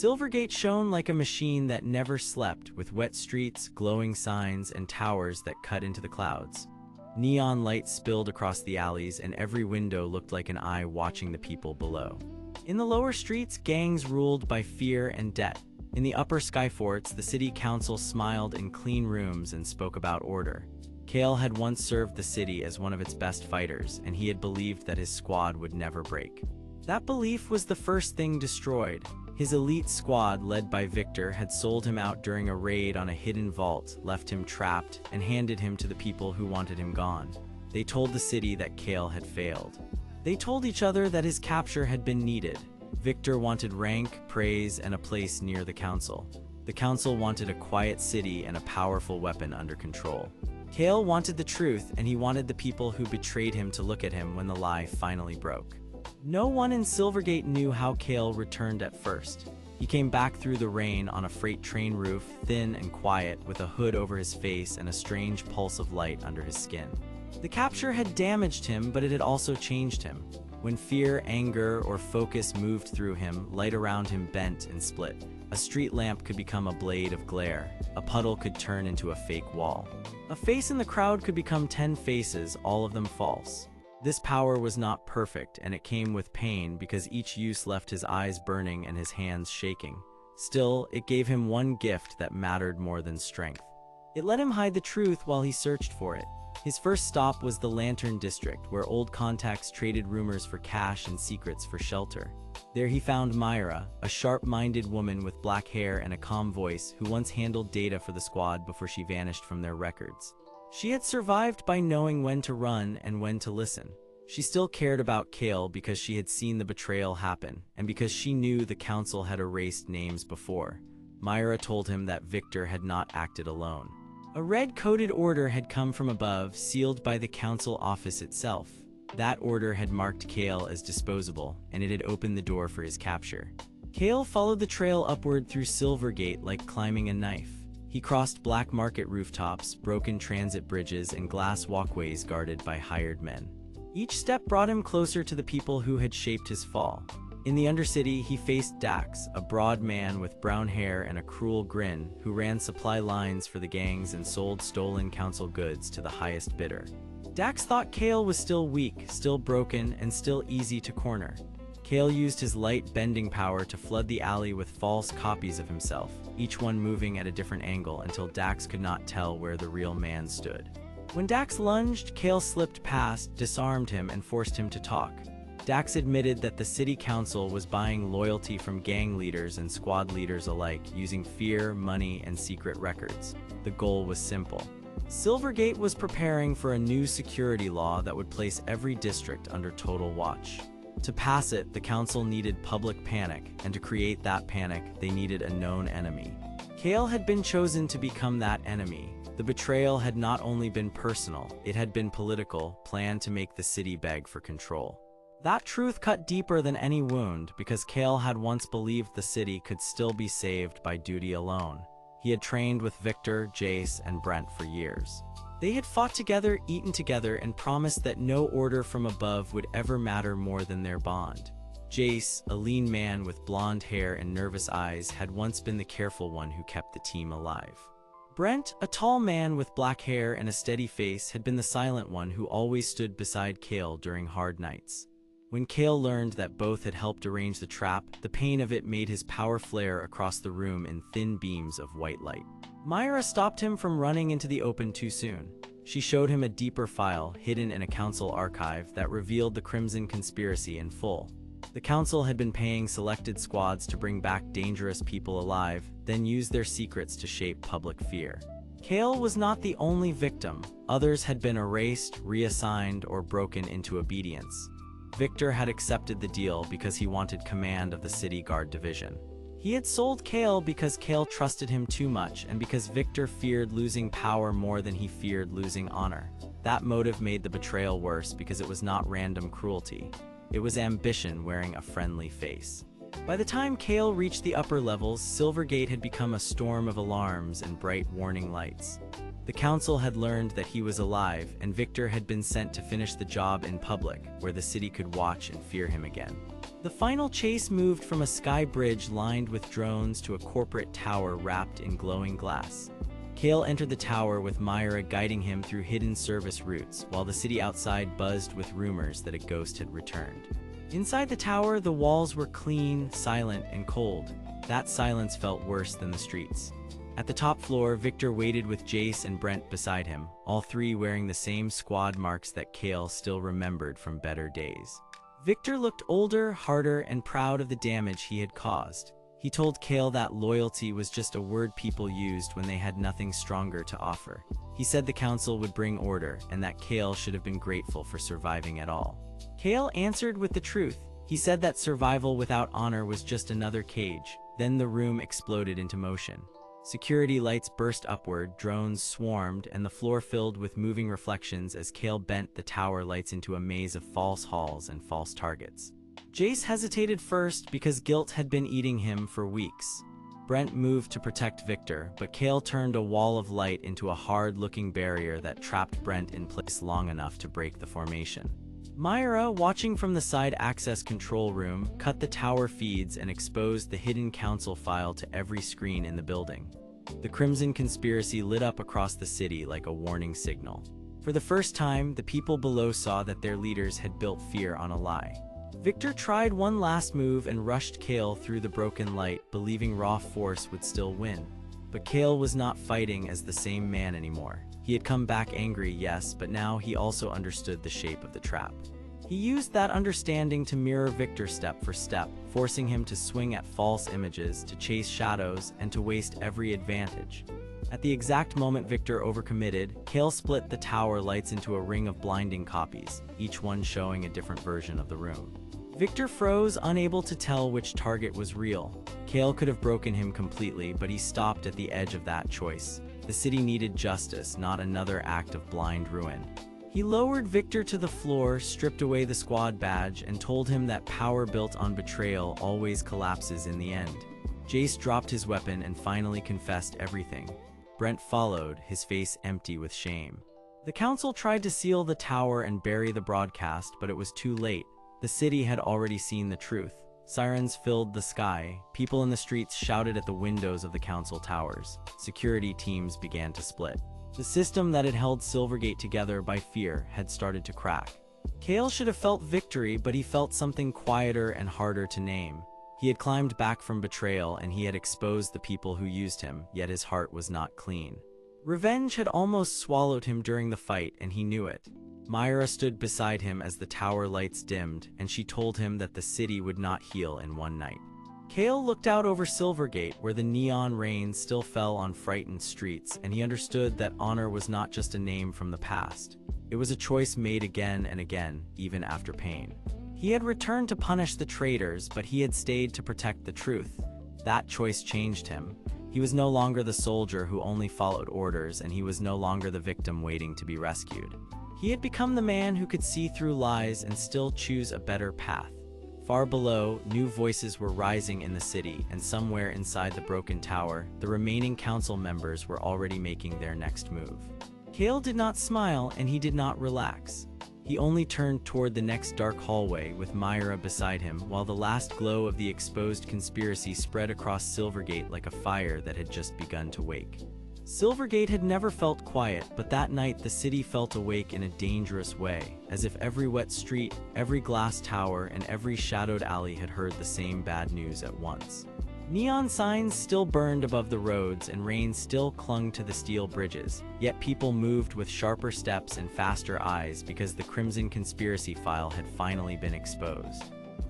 Silvergate shone like a machine that never slept, with wet streets, glowing signs, and towers that cut into the clouds. Neon lights spilled across the alleys, and every window looked like an eye watching the people below. In the lower streets, gangs ruled by fear and debt. In the upper skyforts, the city council smiled in clean rooms and spoke about order. Kael had once served the city as one of its best fighters, and he had believed that his squad would never break. That belief was the first thing destroyed. His elite squad, led by Victor, had sold him out during a raid on a hidden vault, left him trapped, and handed him to the people who wanted him gone. They told the city that Kael had failed. They told each other that his capture had been needed. Victor wanted rank, praise, and a place near the council. The council wanted a quiet city and a powerful weapon under control. Kael wanted the truth, and he wanted the people who betrayed him to look at him when the lie finally broke. No one in Silvergate knew how Kael returned at first. He came back through the rain on a freight train roof, thin and quiet, with a hood over his face and a strange pulse of light under his skin. The capture had damaged him, but it had also changed him. When fear, anger, or focus moved through him, light around him bent and split. A street lamp could become a blade of glare. A puddle could turn into a fake wall. A face in the crowd could become 10 faces, all of them false. This power was not perfect, and it came with pain because each use left his eyes burning and his hands shaking. Still, it gave him one gift that mattered more than strength. It let him hide the truth while he searched for it. His first stop was the Lantern District, where old contacts traded rumors for cash and secrets for shelter. There he found Myra, a sharp-minded woman with black hair and a calm voice who once handled data for the squad before she vanished from their records. She had survived by knowing when to run and when to listen. She still cared about Kael because she had seen the betrayal happen, and because she knew the council had erased names before. Myra told him that Victor had not acted alone. A red-coded order had come from above, sealed by the council office itself. That order had marked Kael as disposable, and it had opened the door for his capture. Kael followed the trail upward through Silvergate like climbing a knife. He crossed black market rooftops, broken transit bridges, and glass walkways guarded by hired men. Each step brought him closer to the people who had shaped his fall. In the Undercity, he faced Dax, a broad man with brown hair and a cruel grin, who ran supply lines for the gangs and sold stolen council goods to the highest bidder. Dax thought Kael was still weak, still broken, and still easy to corner. Kael used his light bending power to flood the alley with false copies of himself, each one moving at a different angle until Dax could not tell where the real man stood. When Dax lunged, Kael slipped past, disarmed him, and forced him to talk. Dax admitted that the city council was buying loyalty from gang leaders and squad leaders alike, using fear, money, and secret records. The goal was simple. Silvergate was preparing for a new security law that would place every district under total watch. To pass it, the council needed public panic, and to create that panic, they needed a known enemy. Kael had been chosen to become that enemy. The betrayal had not only been personal, it had been political, planned to make the city beg for control. That truth cut deeper than any wound, because Kael had once believed the city could still be saved by duty alone. He had trained with Victor, Jace, and Brent for years. They had fought together, eaten together, and promised that no order from above would ever matter more than their bond. Jace, a lean man with blonde hair and nervous eyes, had once been the careful one who kept the team alive. Brent, a tall man with black hair and a steady face, had been the silent one who always stood beside Kael during hard nights. When Kael learned that both had helped arrange the trap, the pain of it made his power flare across the room in thin beams of white light. Myra stopped him from running into the open too soon. She showed him a deeper file, hidden in a council archive, that revealed the Crimson Conspiracy in full. The council had been paying selected squads to bring back dangerous people alive, then use their secrets to shape public fear. Kael was not the only victim. Others had been erased, reassigned, or broken into obedience. Victor had accepted the deal because he wanted command of the City Guard Division. He had sold Kael because Kael trusted him too much, and because Victor feared losing power more than he feared losing honor. That motive made the betrayal worse because it was not random cruelty. It was ambition wearing a friendly face. By the time Kael reached the upper levels, Silvergate had become a storm of alarms and bright warning lights. The council had learned that he was alive, and Victor had been sent to finish the job in public, where the city could watch and fear him again. The final chase moved from a sky bridge lined with drones to a corporate tower wrapped in glowing glass. Kael entered the tower with Myra guiding him through hidden service routes, while the city outside buzzed with rumors that a ghost had returned. Inside the tower, the walls were clean, silent, and cold. That silence felt worse than the streets. At the top floor, Victor waited with Jace and Brent beside him, all three wearing the same squad marks that Kael still remembered from better days. Victor looked older, harder, and proud of the damage he had caused. He told Kael that loyalty was just a word people used when they had nothing stronger to offer. He said the council would bring order, and that Kael should have been grateful for surviving at all. Kael answered with the truth. He said that survival without honor was just another cage. Then the room exploded into motion. Security lights burst upward, drones swarmed, and the floor filled with moving reflections as Kael bent the tower lights into a maze of false halls and false targets. Jace hesitated first because guilt had been eating him for weeks. Brent moved to protect Victor, but Kael turned a wall of light into a hard-looking barrier that trapped Brent in place long enough to break the formation. Myra, watching from the side access control room, cut the tower feeds and exposed the hidden council file to every screen in the building. The Crimson Conspiracy lit up across the city like a warning signal. For the first time, the people below saw that their leaders had built fear on a lie. Victor tried one last move and rushed Kael through the broken light, believing raw force would still win. But Kael was not fighting as the same man anymore. He had come back angry, yes, but now he also understood the shape of the trap. He used that understanding to mirror Victor step for step, forcing him to swing at false images, to chase shadows, and to waste every advantage. At the exact moment Victor overcommitted, Kael split the tower lights into a ring of blinding copies, each one showing a different version of the room. Victor froze, unable to tell which target was real. Kael could have broken him completely, but he stopped at the edge of that choice. The city needed justice, not another act of blind ruin. He lowered Victor to the floor, stripped away the squad badge, and told him that power built on betrayal always collapses in the end. Jace dropped his weapon and finally confessed everything. Brent followed, his face empty with shame. The council tried to seal the tower and bury the broadcast, but it was too late. The city had already seen the truth. Sirens filled the sky. People in the streets shouted at the windows of the council towers. Security teams began to split. The system that had held Silvergate together by fear had started to crack. Kael should have felt victory, but he felt something quieter and harder to name. He had climbed back from betrayal, and he had exposed the people who used him, yet his heart was not clean. Revenge had almost swallowed him during the fight, and he knew it. Myra stood beside him as the tower lights dimmed, and she told him that the city would not heal in one night. Kael looked out over Silvergate, where the neon rain still fell on frightened streets, and he understood that honor was not just a name from the past. It was a choice made again and again, even after pain. He had returned to punish the traitors, but he had stayed to protect the truth. That choice changed him. He was no longer the soldier who only followed orders, and he was no longer the victim waiting to be rescued. He had become the man who could see through lies and still choose a better path. Far below, new voices were rising in the city, and somewhere inside the broken tower, the remaining council members were already making their next move. Kael did not smile, and he did not relax. He only turned toward the next dark hallway with Myra beside him, while the last glow of the exposed conspiracy spread across Silvergate like a fire that had just begun to wake. Silvergate had never felt quiet, but that night the city felt awake in a dangerous way, as if every wet street, every glass tower, and every shadowed alley had heard the same bad news at once. Neon signs still burned above the roads and rain still clung to the steel bridges, yet people moved with sharper steps and faster eyes because the Crimson Conspiracy file had finally been exposed.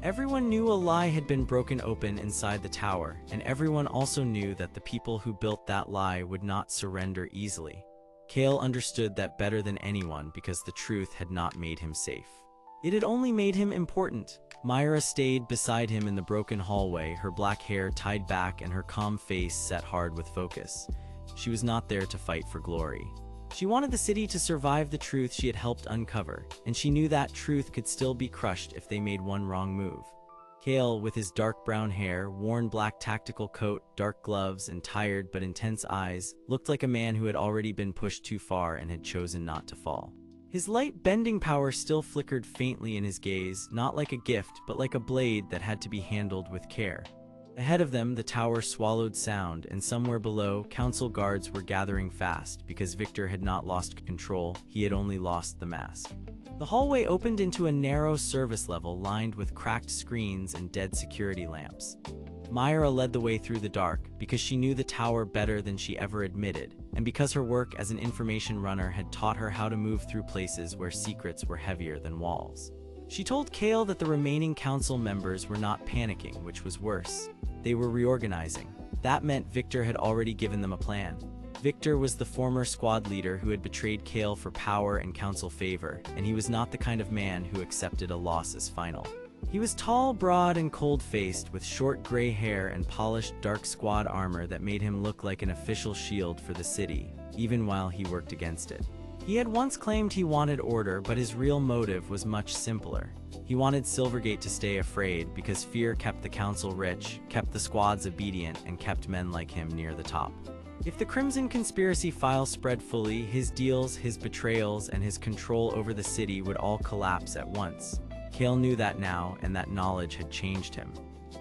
Everyone knew a lie had been broken open inside the tower, and everyone also knew that the people who built that lie would not surrender easily. Kael understood that better than anyone because the truth had not made him safe. It had only made him important. Myra stayed beside him in the broken hallway, her black hair tied back and her calm face set hard with focus. She was not there to fight for glory. She wanted the city to survive the truth she had helped uncover, and she knew that truth could still be crushed if they made one wrong move. Kael, with his dark brown hair, worn black tactical coat, dark gloves, and tired but intense eyes, looked like a man who had already been pushed too far and had chosen not to fall. His light bending power still flickered faintly in his gaze, not like a gift, but like a blade that had to be handled with care. Ahead of them, the tower swallowed sound, and somewhere below, council guards were gathering fast because Victor had not lost control, he had only lost the mask. The hallway opened into a narrow service level lined with cracked screens and dead security lamps. Myra led the way through the dark because she knew the tower better than she ever admitted, and because her work as an information runner had taught her how to move through places where secrets were heavier than walls. She told Kael that the remaining council members were not panicking, which was worse. They were reorganizing. That meant Victor had already given them a plan. Victor was the former squad leader who had betrayed Kael for power and council favor, and he was not the kind of man who accepted a loss as final. He was tall, broad, and cold-faced, with short gray hair and polished dark squad armor that made him look like an official shield for the city, even while he worked against it. He had once claimed he wanted order, but his real motive was much simpler. He wanted Silvergate to stay afraid because fear kept the council rich, kept the squads obedient, and kept men like him near the top. If the Crimson Conspiracy file spread fully, his deals, his betrayals, and his control over the city would all collapse at once. Kael knew that now, and that knowledge had changed him.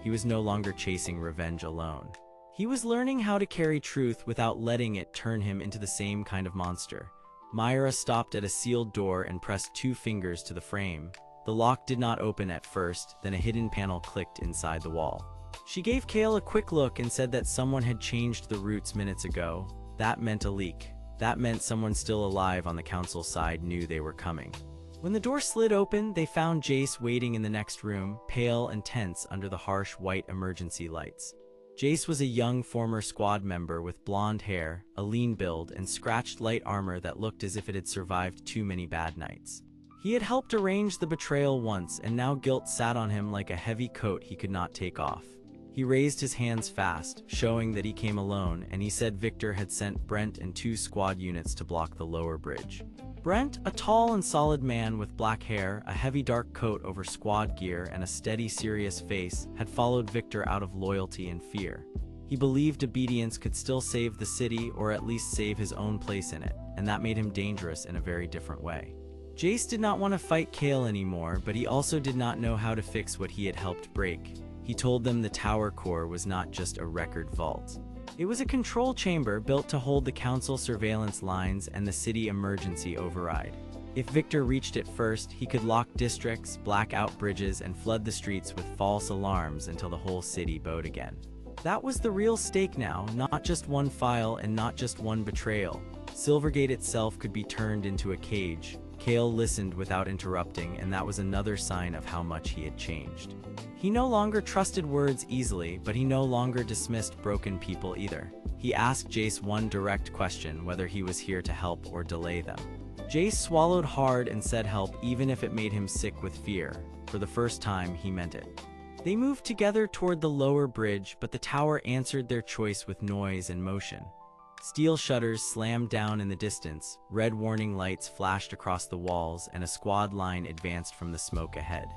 He was no longer chasing revenge alone. He was learning how to carry truth without letting it turn him into the same kind of monster. Myra stopped at a sealed door and pressed 2 fingers to the frame. The lock did not open at first, then a hidden panel clicked inside the wall. She gave Kael a quick look and said that someone had changed the routes minutes ago. That meant a leak. That meant someone still alive on the council side knew they were coming. When the door slid open, they found Jace waiting in the next room, pale and tense under the harsh white emergency lights. Jace was a young former squad member with blonde hair, a lean build, and scratched light armor that looked as if it had survived too many bad nights. He had helped arrange the betrayal once, and now guilt sat on him like a heavy coat he could not take off. He raised his hands fast, showing that he came alone, and he said Victor had sent Brent and 2 squad units to block the lower bridge. Brent, a tall and solid man with black hair, a heavy dark coat over squad gear, and a steady, serious face, had followed Victor out of loyalty and fear. He believed obedience could still save the city, or at least save his own place in it, and that made him dangerous in a very different way. Jace did not want to fight Kael anymore, but he also did not know how to fix what he had helped break. He told them the tower core was not just a record vault. It was a control chamber built to hold the council surveillance lines and the city emergency override. If Victor reached it first, he could lock districts, black out bridges, and flood the streets with false alarms until the whole city bowed again. That was the real stake now, not just one file and not just one betrayal. Silvergate itself could be turned into a cage. Kael listened without interrupting, and that was another sign of how much he had changed. He no longer trusted words easily, but he no longer dismissed broken people either. He asked Jace one direct question, whether he was here to help or delay them. Jace swallowed hard and said help, even if it made him sick with fear. For the first time, he meant it. They moved together toward the lower bridge, but the tower answered their choice with noise and motion. Steel shutters slammed down in the distance, red warning lights flashed across the walls, and a squad line advanced from the smoke ahead.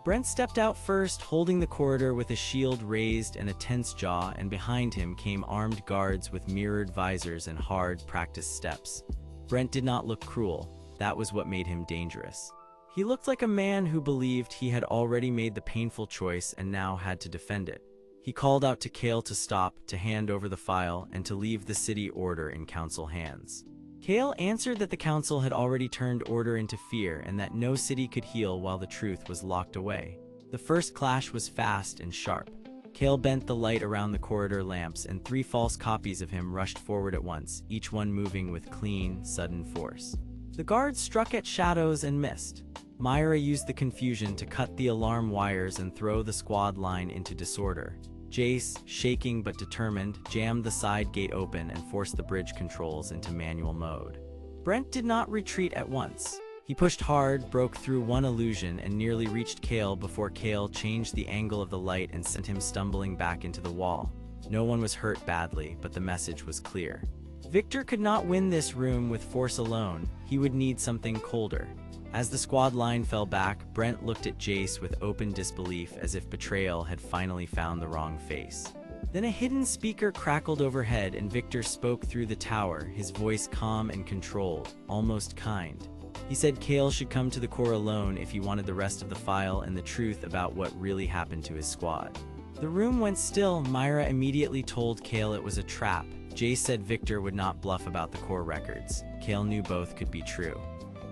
Brent stepped out first, holding the corridor with a shield raised and a tense jaw, and behind him came armed guards with mirrored visors and hard, practiced steps. Brent did not look cruel. That was what made him dangerous. He looked like a man who believed he had already made the painful choice and now had to defend it. He called out to Kael to stop, to hand over the file, and to leave the city order in council hands. Kael answered that the council had already turned order into fear and that no city could heal while the truth was locked away. The first clash was fast and sharp. Kael bent the light around the corridor lamps, and 3 false copies of him rushed forward at once, each one moving with clean, sudden force. The guards struck at shadows and missed. Myra used the confusion to cut the alarm wires and throw the squad line into disorder. Jace, shaking but determined, jammed the side gate open and forced the bridge controls into manual mode. Brent did not retreat at once. He pushed hard, broke through one illusion, and nearly reached Kael before Kael changed the angle of the light and sent him stumbling back into the wall. No one was hurt badly, but the message was clear. Victor could not win this room with force alone. He would need something colder. As the squad line fell back, Brent looked at Jace with open disbelief as if Betrayal had finally found the wrong face. Then a hidden speaker crackled overhead and Victor spoke through the tower, his voice calm and controlled, almost kind. He said Kael should come to the core alone if he wanted the rest of the file and the truth about what really happened to his squad. The room went still. Myra immediately told Kael it was a trap. Jace said Victor would not bluff about the core records. Kael knew both could be true.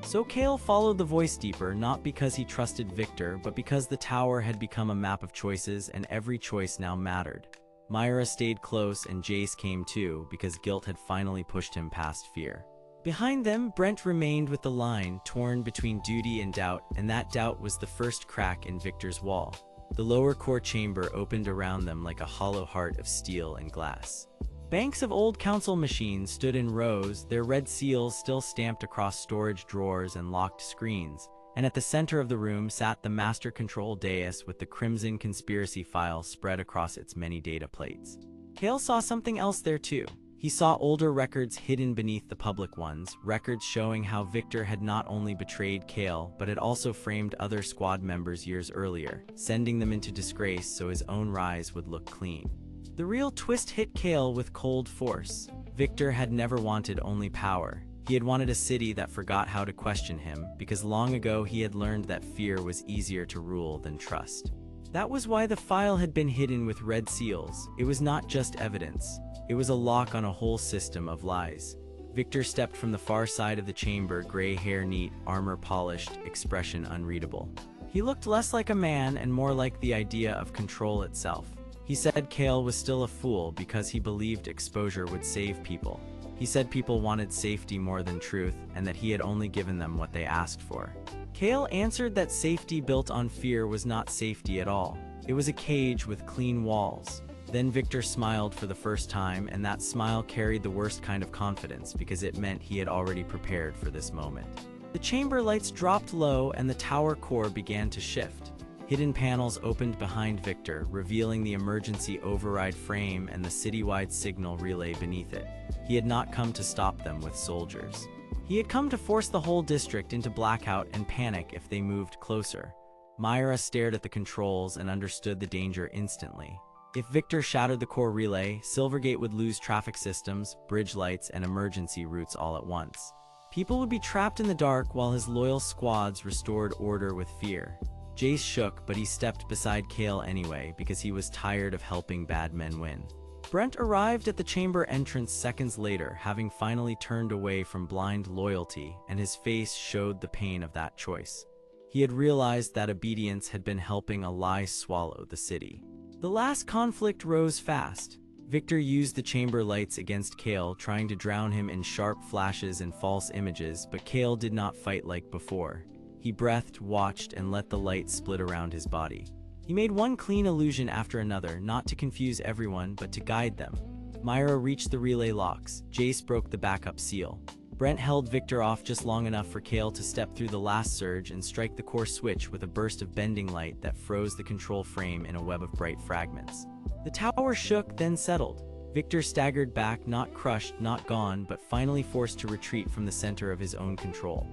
So Kael followed the voice deeper, not because he trusted Victor, but because the tower had become a map of choices and every choice now mattered. Myra stayed close and Jace came too, because guilt had finally pushed him past fear. Behind them, Brent remained with the line, torn between duty and doubt, and that doubt was the first crack in Victor's wall. The lower core chamber opened around them like a hollow heart of steel and glass. Banks of old council machines stood in rows, their red seals still stamped across storage drawers and locked screens, and at the center of the room sat the master control dais with the crimson conspiracy file spread across its many data plates. Kael saw something else there too. He saw older records hidden beneath the public ones, records showing how Victor had not only betrayed Kael, but had also framed other squad members years earlier, sending them into disgrace so his own rise would look clean. The real twist hit Kael with cold force. Victor had never wanted only power. He had wanted a city that forgot how to question him, because long ago he had learned that fear was easier to rule than trust. That was why the file had been hidden with red seals. It was not just evidence. It was a lock on a whole system of lies. Victor stepped from the far side of the chamber, gray hair neat, armor polished, expression unreadable. He looked less like a man and more like the idea of control itself. He said Kael was still a fool because he believed exposure would save people. He said people wanted safety more than truth, and that he had only given them what they asked for. Kael answered that safety built on fear was not safety at all. It was a cage with clean walls. Then Victor smiled for the first time, and that smile carried the worst kind of confidence because it meant he had already prepared for this moment. The chamber lights dropped low and the tower core began to shift. Hidden panels opened behind Victor, revealing the emergency override frame and the citywide signal relay beneath it. He had not come to stop them with soldiers. He had come to force the whole district into blackout and panic if they moved closer. Myra stared at the controls and understood the danger instantly. If Victor shattered the core relay, Silvergate would lose traffic systems, bridge lights, and emergency routes all at once. People would be trapped in the dark while his loyal squads restored order with fear. Jace shook, but he stepped beside Kael anyway because he was tired of helping bad men win. Brent arrived at the chamber entrance seconds later, having finally turned away from blind loyalty, and his face showed the pain of that choice. He had realized that obedience had been helping a lie swallow the city. The last conflict rose fast. Victor used the chamber lights against Kael, trying to drown him in sharp flashes and false images, but Kael did not fight like before. He breathed, watched, and let the light split around his body. He made one clean illusion after another, not to confuse everyone, but to guide them. Myra reached the relay locks. Jace broke the backup seal. Brent held Victor off just long enough for Kael to step through the last surge and strike the core switch with a burst of bending light that froze the control frame in a web of bright fragments. The tower shook, then settled. Victor staggered back, not crushed, not gone, but finally forced to retreat from the center of his own control.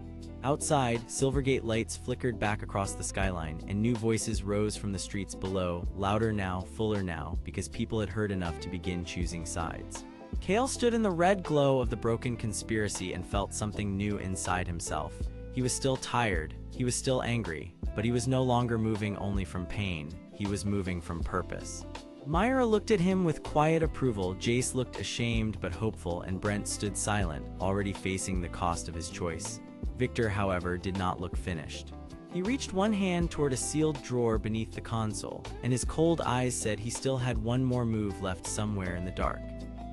Outside, Silvergate lights flickered back across the skyline, and new voices rose from the streets below, louder now, fuller now, because people had heard enough to begin choosing sides. Kael stood in the red glow of the broken conspiracy and felt something new inside himself. He was still tired, he was still angry, but he was no longer moving only from pain, he was moving from purpose. Myra looked at him with quiet approval, Jace looked ashamed but hopeful, and Brent stood silent, already facing the cost of his choice. Victor, however, did not look finished. He reached one hand toward a sealed drawer beneath the console, and his cold eyes said he still had one more move left somewhere in the dark.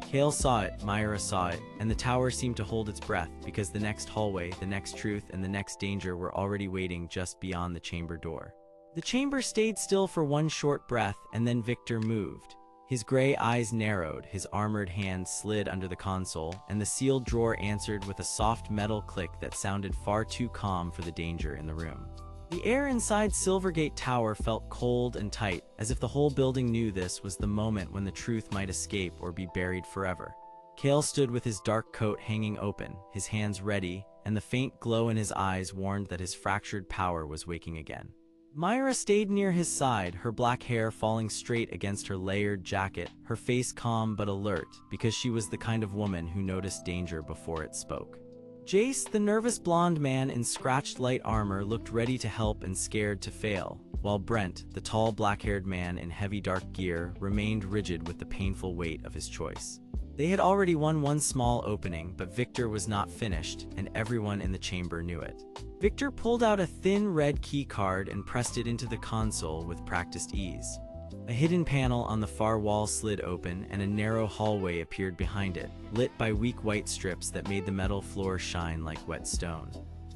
Kael saw it, Myra saw it, and the tower seemed to hold its breath because the next hallway, the next truth, and the next danger were already waiting just beyond the chamber door. The chamber stayed still for one short breath, and then Victor moved. His gray eyes narrowed, his armored hand slid under the console, and the sealed drawer answered with a soft metal click that sounded far too calm for the danger in the room. The air inside Silvergate Tower felt cold and tight, as if the whole building knew this was the moment when the truth might escape or be buried forever. Kael stood with his dark coat hanging open, his hands ready, and the faint glow in his eyes warned that his fractured power was waking again. Myra stayed near his side, her black hair falling straight against her layered jacket, her face calm but alert, because she was the kind of woman who noticed danger before it spoke. Jace, the nervous blonde man in scratched light armor, looked ready to help and scared to fail, while Brent, the tall black-haired man in heavy dark gear, remained rigid with the painful weight of his choice. They had already won one small opening, but Victor was not finished, and everyone in the chamber knew it. Victor pulled out a thin red key card and pressed it into the console with practiced ease. A hidden panel on the far wall slid open, and a narrow hallway appeared behind it, lit by weak white strips that made the metal floor shine like wet stone.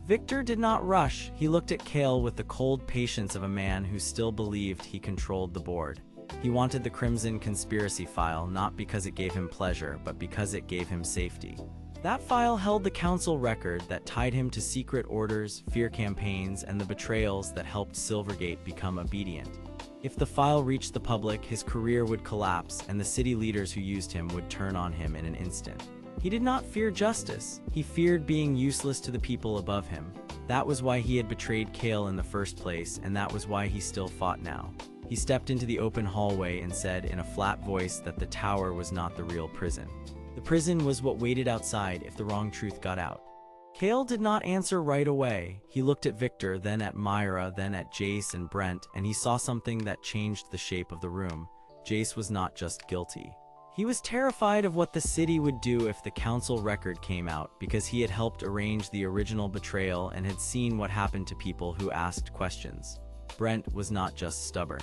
Victor did not rush. He looked at Kael with the cold patience of a man who still believed he controlled the board. He wanted the Crimson Conspiracy file not because it gave him pleasure, but because it gave him safety. That file held the council record that tied him to secret orders, fear campaigns, and the betrayals that helped Silvergate become obedient. If the file reached the public, his career would collapse, and the city leaders who used him would turn on him in an instant. He did not fear justice. He feared being useless to the people above him. That was why he had betrayed Kael in the first place, and that was why he still fought now. He stepped into the open hallway and said in a flat voice that the tower was not the real prison. The prison was what waited outside if the wrong truth got out. Kael did not answer right away. He looked at Victor, then at Myra, then at Jace and Brent, and he saw something that changed the shape of the room. Jace was not just guilty. He was terrified of what the city would do if the council record came out, because he had helped arrange the original betrayal and had seen what happened to people who asked questions. Brent was not just stubborn.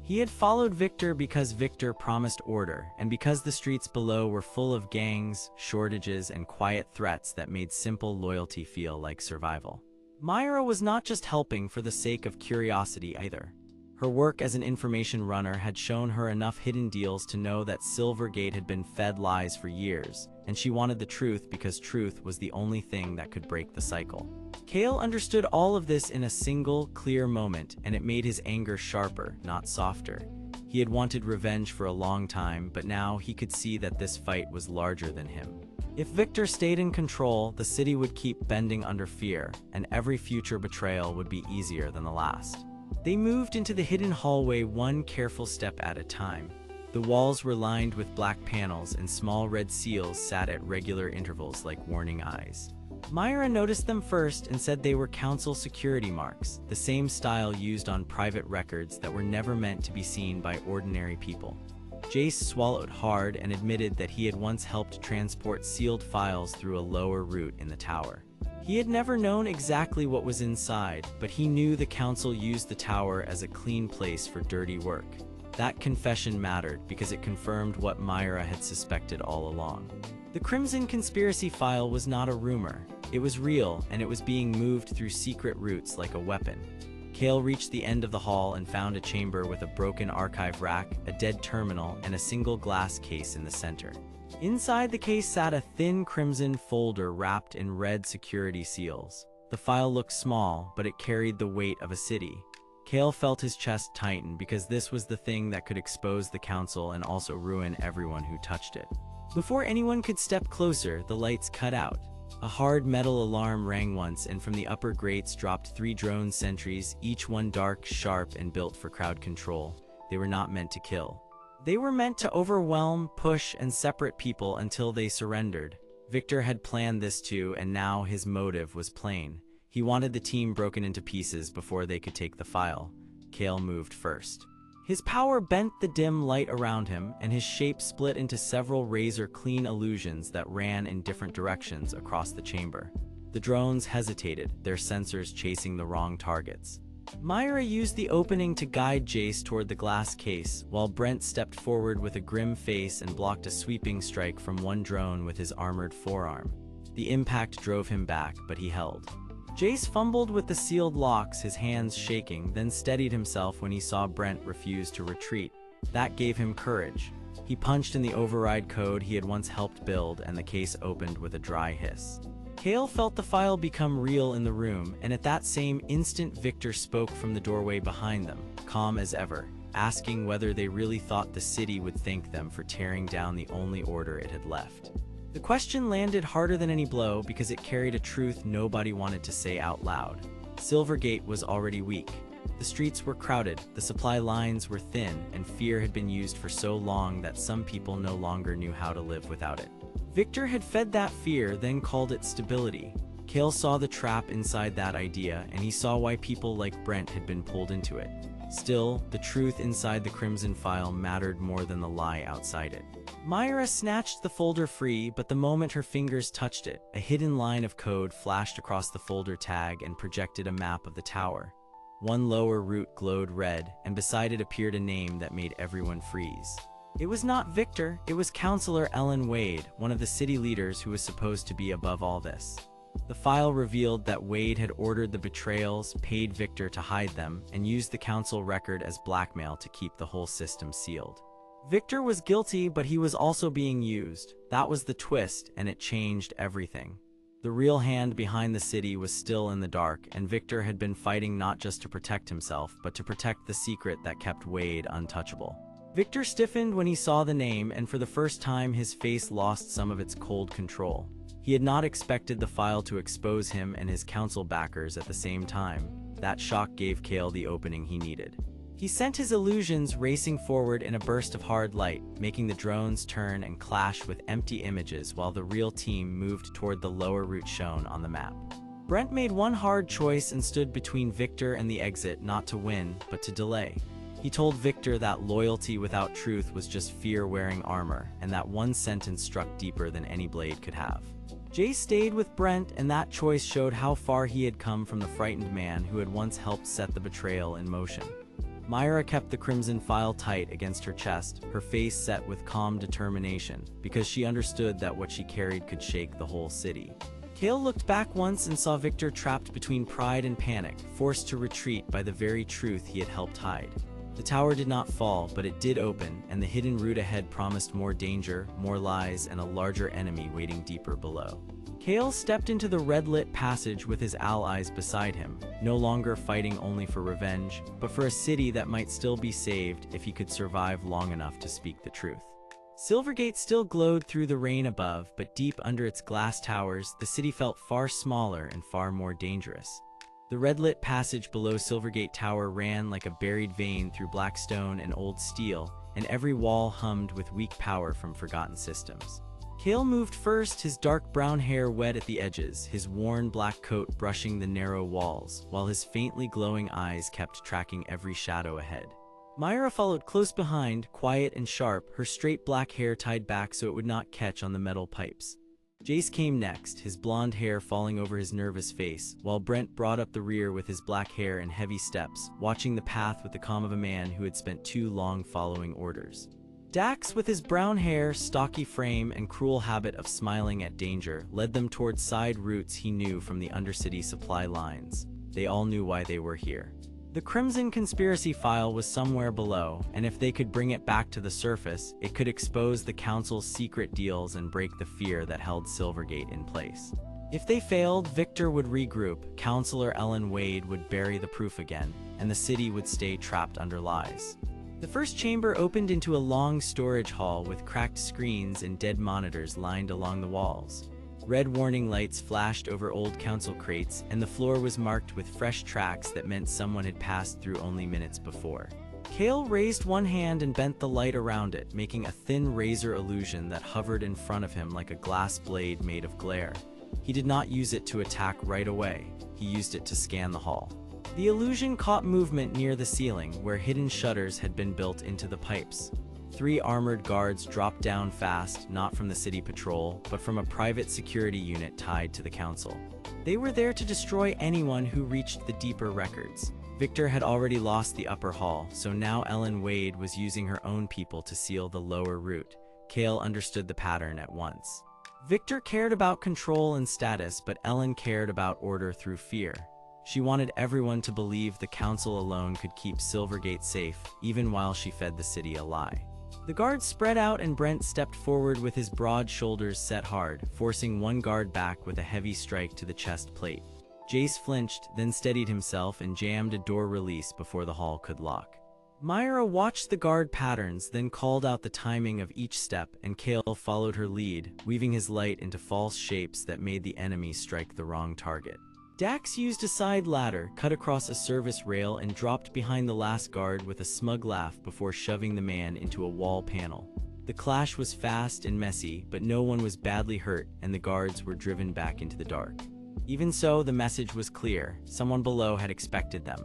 He had followed Victor because Victor promised order, and because the streets below were full of gangs, shortages, and quiet threats that made simple loyalty feel like survival. Myra was not just helping for the sake of curiosity either. Her work as an information runner had shown her enough hidden deals to know that Silvergate had been fed lies for years, and she wanted the truth because truth was the only thing that could break the cycle. Kael understood all of this in a single, clear moment, and it made his anger sharper, not softer. He had wanted revenge for a long time, but now he could see that this fight was larger than him. If Victor stayed in control, the city would keep bending under fear, and every future betrayal would be easier than the last. They moved into the hidden hallway one careful step at a time. The walls were lined with black panels, and small red seals sat at regular intervals like warning eyes. Myra noticed them first and said they were council security marks, the same style used on private records that were never meant to be seen by ordinary people. Jace swallowed hard and admitted that he had once helped transport sealed files through a lower route in the tower. He had never known exactly what was inside, but he knew the council used the tower as a clean place for dirty work. That confession mattered because it confirmed what Myra had suspected all along. The Crimson Conspiracy file was not a rumor. It was real, and it was being moved through secret routes like a weapon. Kael reached the end of the hall and found a chamber with a broken archive rack, a dead terminal, and a single glass case in the center. Inside the case sat a thin crimson folder wrapped in red security seals. The file looked small, but it carried the weight of a city. Kael felt his chest tighten because this was the thing that could expose the council and also ruin everyone who touched it. Before anyone could step closer, the lights cut out. A hard metal alarm rang once, and from the upper grates dropped 3 drone sentries, each one dark, sharp, and built for crowd control. They were not meant to kill. They were meant to overwhelm, push, and separate people until they surrendered. Victor had planned this too, and now his motive was plain. He wanted the team broken into pieces before they could take the file. Kael moved first. His power bent the dim light around him, and his shape split into several razor-clean illusions that ran in different directions across the chamber. The drones hesitated, their sensors chasing the wrong targets. Myra used the opening to guide Jace toward the glass case, while Brent stepped forward with a grim face and blocked a sweeping strike from one drone with his armored forearm. The impact drove him back, but he held. Jace fumbled with the sealed locks, his hands shaking, then steadied himself when he saw Brent refuse to retreat. That gave him courage. He punched in the override code he had once helped build, and the case opened with a dry hiss. Kael felt the file become real in the room, and at that same instant Victor spoke from the doorway behind them, calm as ever, asking whether they really thought the city would thank them for tearing down the only order it had left. The question landed harder than any blow because it carried a truth nobody wanted to say out loud. Silvergate was already weak. The streets were crowded, the supply lines were thin, and fear had been used for so long that some people no longer knew how to live without it. Victor had fed that fear, then called it stability. Kael saw the trap inside that idea, and he saw why people like Brent had been pulled into it. Still, the truth inside the Crimson File mattered more than the lie outside it. Myra snatched the folder free, but the moment her fingers touched it, a hidden line of code flashed across the folder tag and projected a map of the tower. One lower route glowed red, and beside it appeared a name that made everyone freeze. It was not Victor, it was Counselor Ellen Wade, one of the city leaders who was supposed to be above all this. The file revealed that Wade had ordered the betrayals, paid Victor to hide them, and used the council record as blackmail to keep the whole system sealed. Victor was guilty, but he was also being used. That was the twist, and it changed everything. The real hand behind the city was still in the dark, and Victor had been fighting not just to protect himself, but to protect the secret that kept Wade untouchable. Victor stiffened when he saw the name, and for the first time his face lost some of its cold control. He had not expected the file to expose him and his council backers at the same time. That shock gave Kael the opening he needed. He sent his illusions racing forward in a burst of hard light, making the drones turn and clash with empty images while the real team moved toward the lower route shown on the map. Brent made one hard choice and stood between Victor and the exit, not to win, but to delay. He told Victor that loyalty without truth was just fear wearing armor, and that one sentence struck deeper than any blade could have. Jay stayed with Brent, and that choice showed how far he had come from the frightened man who had once helped set the betrayal in motion. Myra kept the Crimson File tight against her chest, her face set with calm determination, because she understood that what she carried could shake the whole city. Kael looked back once and saw Victor trapped between pride and panic, forced to retreat by the very truth he had helped hide. The tower did not fall, but it did open, and the hidden route ahead promised more danger, more lies, and a larger enemy waiting deeper below. Kael stepped into the red-lit passage with his allies beside him, no longer fighting only for revenge, but for a city that might still be saved if he could survive long enough to speak the truth. Silvergate still glowed through the rain above, but deep under its glass towers, the city felt far smaller and far more dangerous. The red-lit passage below Silvergate Tower ran like a buried vein through black stone and old steel, and every wall hummed with weak power from forgotten systems. Kael moved first, his dark brown hair wet at the edges, his worn black coat brushing the narrow walls, while his faintly glowing eyes kept tracking every shadow ahead. Myra followed close behind, quiet and sharp, her straight black hair tied back so it would not catch on the metal pipes. Jace came next, his blonde hair falling over his nervous face, while Brent brought up the rear with his black hair and heavy steps, watching the path with the calm of a man who had spent too long following orders. Dax, with his brown hair, stocky frame, and cruel habit of smiling at danger, led them towards side routes he knew from the Undercity supply lines. They all knew why they were here. The Crimson Conspiracy file was somewhere below, and if they could bring it back to the surface, it could expose the Council's secret deals and break the fear that held Silvergate in place. If they failed, Victor would regroup, Counselor Ellen Wade would bury the proof again, and the city would stay trapped under lies. The first chamber opened into a long storage hall with cracked screens and dead monitors lined along the walls. Red warning lights flashed over old council crates, and the floor was marked with fresh tracks that meant someone had passed through only minutes before. Kael raised one hand and bent the light around it, making a thin razor illusion that hovered in front of him like a glass blade made of glare. He did not use it to attack right away. He used it to scan the hall. The illusion caught movement near the ceiling, where hidden shutters had been built into the pipes. 3 armored guards dropped down fast, not from the city patrol, but from a private security unit tied to the council. They were there to destroy anyone who reached the deeper records. Victor had already lost the upper hall, so now Ellen Wade was using her own people to seal the lower route. Kael understood the pattern at once. Victor cared about control and status, but Ellen cared about order through fear. She wanted everyone to believe the council alone could keep Silvergate safe, even while she fed the city a lie. The guards spread out and Brent stepped forward with his broad shoulders set hard, forcing one guard back with a heavy strike to the chest plate. Jace flinched, then steadied himself and jammed a door release before the hall could lock. Myra watched the guard patterns, then called out the timing of each step, and Kael followed her lead, weaving his light into false shapes that made the enemy strike the wrong target. Dax used a side ladder, cut across a service rail, and dropped behind the last guard with a smug laugh before shoving the man into a wall panel. The clash was fast and messy, but no one was badly hurt, and the guards were driven back into the dark. Even so, the message was clear. Someone below had expected them.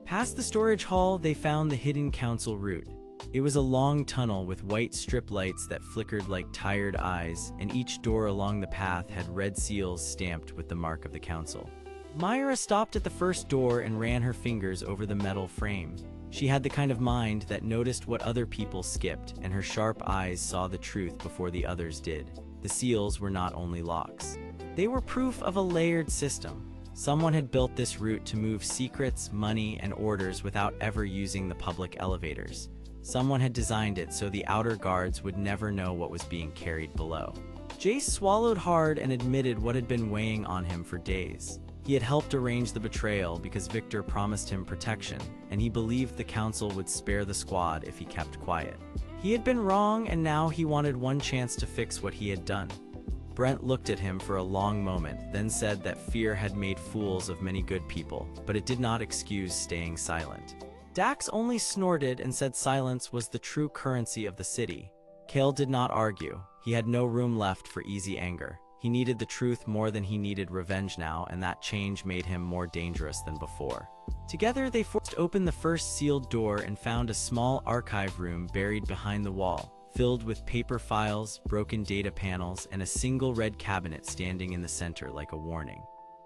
Past the storage hall, they found the hidden council route. It was a long tunnel with white strip lights that flickered like tired eyes, and each door along the path had red seals stamped with the mark of the council. Myra stopped at the first door and ran her fingers over the metal frame. She had the kind of mind that noticed what other people skipped, and her sharp eyes saw the truth before the others did. The seals were not only locks. They were proof of a layered system. Someone had built this route to move secrets, money, and orders without ever using the public elevators. Someone had designed it so the outer guards would never know what was being carried below. Jace swallowed hard and admitted what had been weighing on him for days. He had helped arrange the betrayal because Victor promised him protection, and he believed the council would spare the squad if he kept quiet. He had been wrong, and now he wanted one chance to fix what he had done. Brent looked at him for a long moment, then said that fear had made fools of many good people, but it did not excuse staying silent. Dax only snorted and said silence was the true currency of the city. Kael did not argue. He had no room left for easy anger. He needed the truth more than he needed revenge now, and that change made him more dangerous than before. Together, they forced open the first sealed door and found a small archive room buried behind the wall, filled with paper files, broken data panels, and a single red cabinet standing in the center like a warning.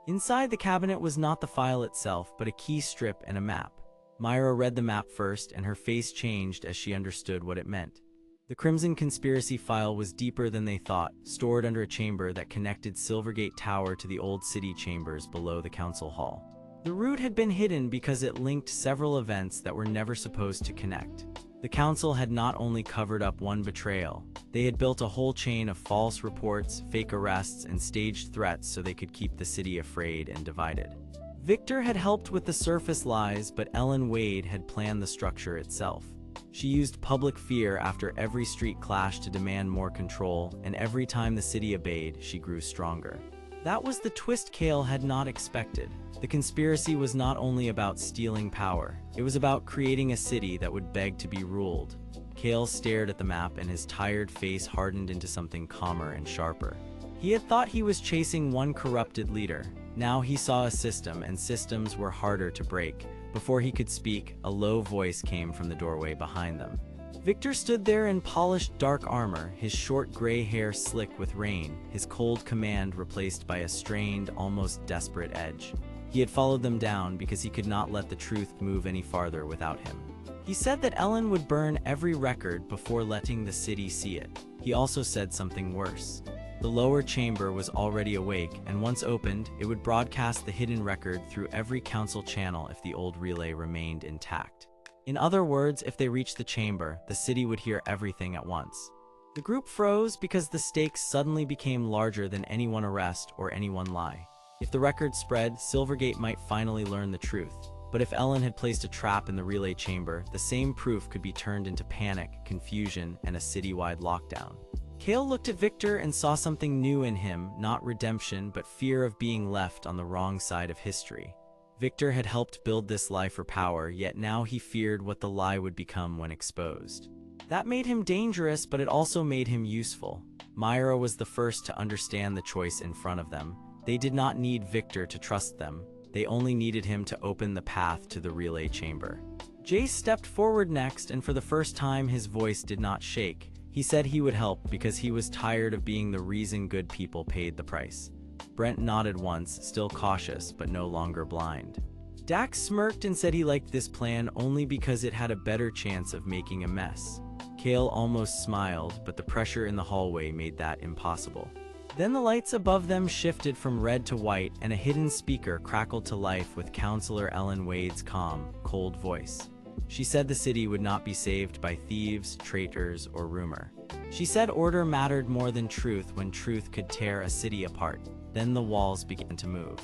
Inside the cabinet was not the file itself, but a key strip and a map. Myra read the map first, and her face changed as she understood what it meant. The Crimson Conspiracy file was deeper than they thought, stored under a chamber that connected Silvergate Tower to the old city chambers below the council hall. The route had been hidden because it linked several events that were never supposed to connect. The council had not only covered up one betrayal, they had built a whole chain of false reports, fake arrests, and staged threats so they could keep the city afraid and divided. Victor had helped with the surface lies, but Ellen Wade had planned the structure itself. She used public fear after every street clash to demand more control, and every time the city obeyed, she grew stronger. That was the twist Kael had not expected. The conspiracy was not only about stealing power, it was about creating a city that would beg to be ruled. Kael stared at the map, and his tired face hardened into something calmer and sharper. He had thought he was chasing one corrupted leader. Now he saw a system, and systems were harder to break. Before he could speak, a low voice came from the doorway behind them. Victor stood there in polished dark armor, his short gray hair slick with rain, his cold command replaced by a strained, almost desperate edge. He had followed them down because he could not let the truth move any farther without him. He said that Ellen would burn every record before letting the city see it. He also said something worse. The lower chamber was already awake, and once opened, it would broadcast the hidden record through every council channel if the old relay remained intact. In other words, if they reached the chamber, the city would hear everything at once. The group froze because the stakes suddenly became larger than any one arrest or any one lie. If the record spread, Silvergate might finally learn the truth. But if Ellen had placed a trap in the relay chamber, the same proof could be turned into panic, confusion, and a citywide lockdown. Kael looked at Victor and saw something new in him, not redemption, but fear of being left on the wrong side of history. Victor had helped build this lie for power, yet now he feared what the lie would become when exposed. That made him dangerous, but it also made him useful. Myra was the first to understand the choice in front of them. They did not need Victor to trust them. They only needed him to open the path to the relay chamber. Jace stepped forward next, and for the first time his voice did not shake. He said he would help because he was tired of being the reason good people paid the price. Brent nodded once, still cautious, but no longer blind. Dax smirked and said he liked this plan only because it had a better chance of making a mess. Kael almost smiled, but the pressure in the hallway made that impossible. Then the lights above them shifted from red to white, and a hidden speaker crackled to life with Counselor Ellen Wade's calm, cold voice. She said the city would not be saved by thieves, traitors, or rumor. She said order mattered more than truth when truth could tear a city apart. Then the walls began to move.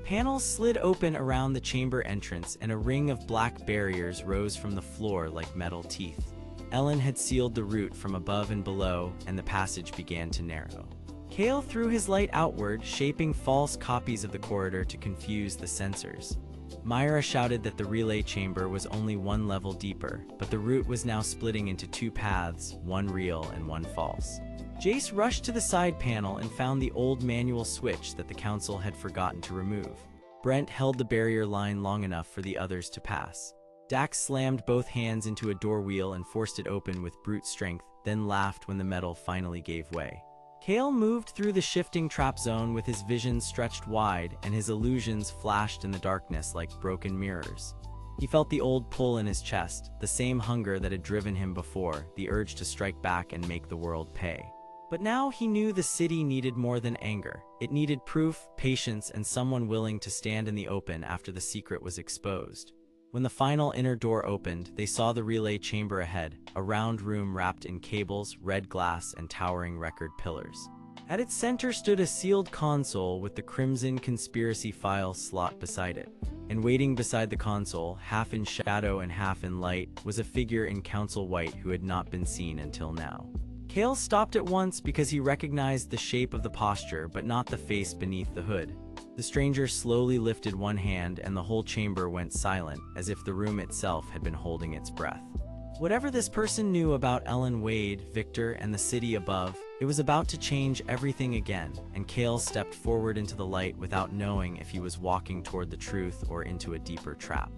Panels slid open around the chamber entrance and a ring of black barriers rose from the floor like metal teeth. Ellen had sealed the route from above and below, and the passage began to narrow. Kael threw his light outward, shaping false copies of the corridor to confuse the sensors. Myra shouted that the relay chamber was only one level deeper, but the route was now splitting into two paths, one real and one false. Jace rushed to the side panel and found the old manual switch that the council had forgotten to remove. Brent held the barrier line long enough for the others to pass. Dax slammed both hands into a door wheel and forced it open with brute strength, then laughed when the metal finally gave way. Kael moved through the shifting trap zone with his vision stretched wide and his illusions flashed in the darkness like broken mirrors. He felt the old pull in his chest, the same hunger that had driven him before, the urge to strike back and make the world pay. But now he knew the city needed more than anger. It needed proof, patience, and someone willing to stand in the open after the secret was exposed. When the final inner door opened, they saw the relay chamber ahead, a round room wrapped in cables, red glass, and towering record pillars. At its center stood a sealed console with the Crimson Conspiracy file slot beside it. And waiting beside the console, half in shadow and half in light, was a figure in council white who had not been seen until now. Kael stopped at once because he recognized the shape of the posture, but not the face beneath the hood. The stranger slowly lifted one hand and the whole chamber went silent, as if the room itself had been holding its breath. Whatever this person knew about Ellen Wade, Victor, and the city above, it was about to change everything again, and Kael stepped forward into the light without knowing if he was walking toward the truth or into a deeper trap.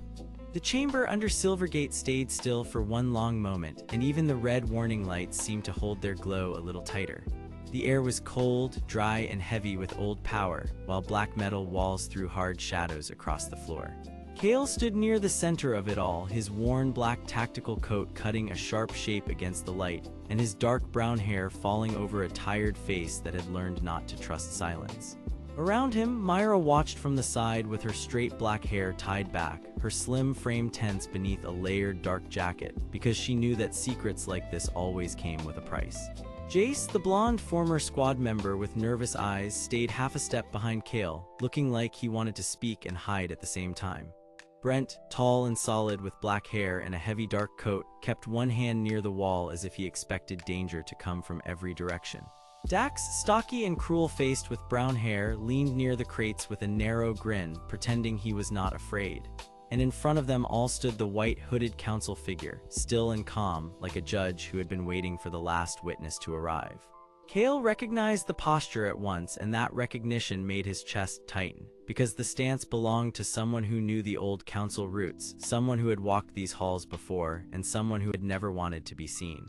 The chamber under Silvergate stayed still for one long moment, and even the red warning lights seemed to hold their glow a little tighter. The air was cold, dry, and heavy with old power, while black metal walls threw hard shadows across the floor. Kael stood near the center of it all, his worn black tactical coat cutting a sharp shape against the light, and his dark brown hair falling over a tired face that had learned not to trust silence. Around him, Myra watched from the side with her straight black hair tied back, her slim frame tense beneath a layered dark jacket, because she knew that secrets like this always came with a price. Jace, the blonde former squad member with nervous eyes, stayed half a step behind Kael, looking like he wanted to speak and hide at the same time. Brent, tall and solid with black hair and a heavy dark coat, kept one hand near the wall as if he expected danger to come from every direction. Dax, stocky and cruel-faced with brown hair, leaned near the crates with a narrow grin, pretending he was not afraid. And in front of them all stood the white hooded council figure, still and calm, like a judge who had been waiting for the last witness to arrive. Kael recognized the posture at once, and that recognition made his chest tighten, because the stance belonged to someone who knew the old council roots, someone who had walked these halls before, and someone who had never wanted to be seen.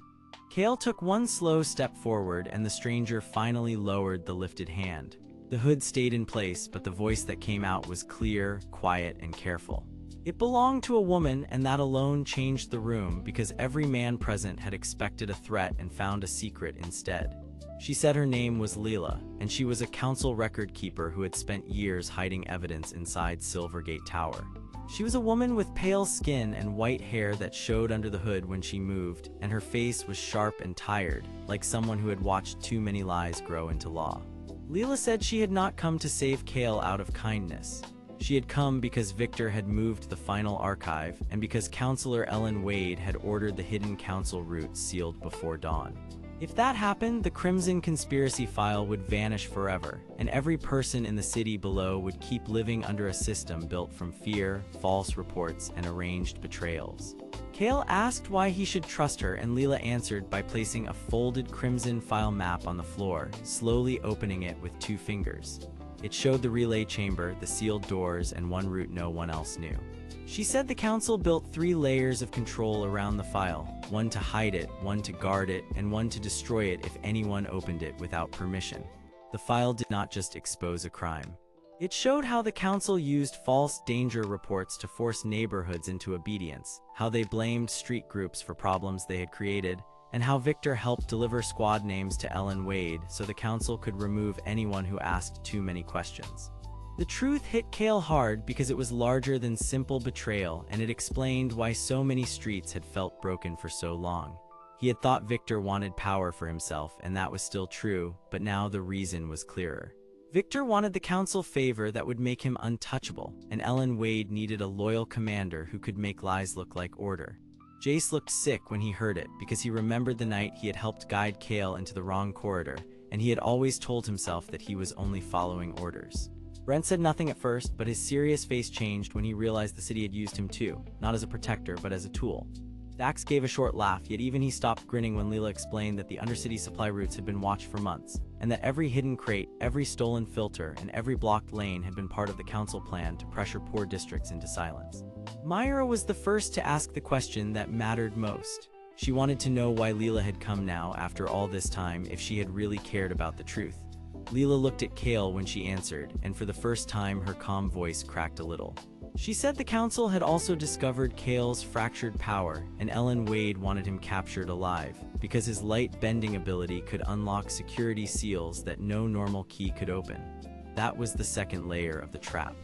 Kael took one slow step forward, and the stranger finally lowered the lifted hand. The hood stayed in place, but the voice that came out was clear, quiet, and careful. It belonged to a woman, and that alone changed the room, because every man present had expected a threat and found a secret instead. She said her name was Leela, and she was a council record keeper who had spent years hiding evidence inside Silvergate Tower. She was a woman with pale skin and white hair that showed under the hood when she moved, and her face was sharp and tired, like someone who had watched too many lies grow into law. Leela said she had not come to save Kael out of kindness. She had come because Victor had moved the final archive, and because Counselor Ellen Wade had ordered the hidden council route sealed before dawn. If that happened, the Crimson Conspiracy file would vanish forever, and every person in the city below would keep living under a system built from fear, false reports, and arranged betrayals. Kael asked why he should trust her, and Leela answered by placing a folded Crimson file map on the floor, slowly opening it with 2 fingers. It showed the relay chamber, the sealed doors, and one route no one else knew. She said the council built 3 layers of control around the file, one to hide it, one to guard it, and one to destroy it if anyone opened it without permission. The file did not just expose a crime. It showed how the council used false danger reports to force neighborhoods into obedience, how they blamed street groups for problems they had created, and how Victor helped deliver squad names to Ellen Wade so the council could remove anyone who asked too many questions. The truth hit Kael hard because it was larger than simple betrayal, and it explained why so many streets had felt broken for so long. He had thought Victor wanted power for himself, and that was still true, but now the reason was clearer. Victor wanted the council favor that would make him untouchable, and Ellen Wade needed a loyal commander who could make lies look like order. Jace looked sick when he heard it because he remembered the night he had helped guide Kael into the wrong corridor, and he had always told himself that he was only following orders. Brent said nothing at first, but his serious face changed when he realized the city had used him too, not as a protector but as a tool. Dax gave a short laugh, yet even he stopped grinning when Leela explained that the Undercity supply routes had been watched for months, and that every hidden crate, every stolen filter, and every blocked lane had been part of the council plan to pressure poor districts into silence. Myra was the first to ask the question that mattered most. She wanted to know why Leela had come now after all this time, if she had really cared about the truth. Leela looked at Kael when she answered, and for the first time her calm voice cracked a little. She said the council had also discovered Kael's fractured power, and Ellen Wade wanted him captured alive, because his light-bending ability could unlock security seals that no normal key could open. That was the second layer of the trap.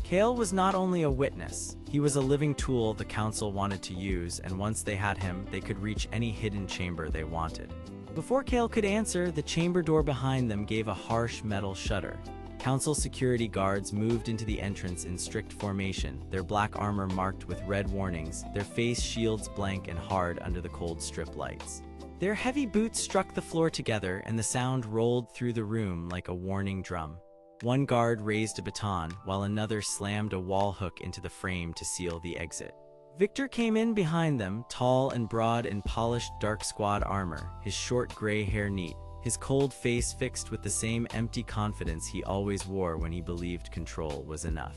Kael was not only a witness, he was a living tool the council wanted to use, and once they had him, they could reach any hidden chamber they wanted. Before Kael could answer, the chamber door behind them gave a harsh metal shudder. Council security guards moved into the entrance in strict formation, their black armor marked with red warnings, their face shields blank and hard under the cold strip lights. Their heavy boots struck the floor together, and the sound rolled through the room like a warning drum. One guard raised a baton, while another slammed a wall hook into the frame to seal the exit. Victor came in behind them, tall and broad in polished dark squad armor, his short gray hair neat, his cold face fixed with the same empty confidence he always wore when he believed control was enough.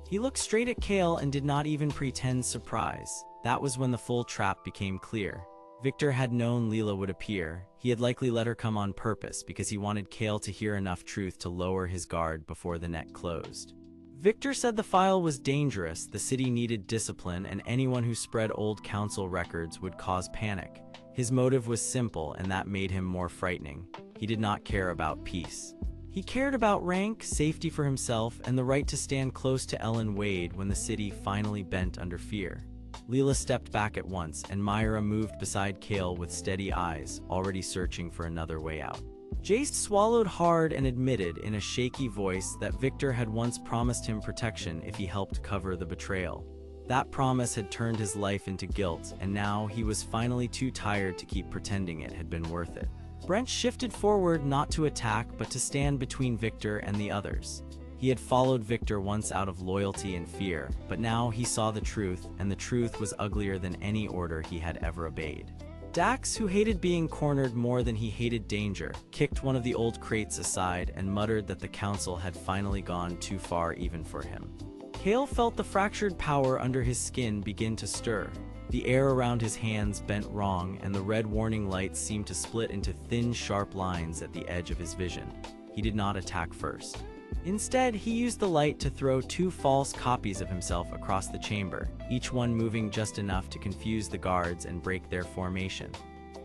He looked straight at Kael and did not even pretend surprise. That was when the full trap became clear. Victor had known Leela would appear. He had likely let her come on purpose because he wanted Kael to hear enough truth to lower his guard before the net closed. Victor said the file was dangerous, the city needed discipline, and anyone who spread old council records would cause panic. His motive was simple, and that made him more frightening. He did not care about peace. He cared about rank, safety for himself, and the right to stand close to Ellen Wade when the city finally bent under fear. Leela stepped back at once, and Myra moved beside Kael with steady eyes, already searching for another way out. Jace swallowed hard and admitted in a shaky voice that Victor had once promised him protection if he helped cover the betrayal. That promise had turned his life into guilt, and now he was finally too tired to keep pretending it had been worth it. Brent shifted forward not to attack but to stand between Victor and the others. He had followed Victor once out of loyalty and fear, but now he saw the truth, and the truth was uglier than any order he had ever obeyed. Dax, who hated being cornered more than he hated danger, kicked one of the old crates aside and muttered that the council had finally gone too far even for him. Kael felt the fractured power under his skin begin to stir. The air around his hands bent wrong, and the red warning lights seemed to split into thin, sharp lines at the edge of his vision. He did not attack first. Instead, he used the light to throw two false copies of himself across the chamber, each one moving just enough to confuse the guards and break their formation.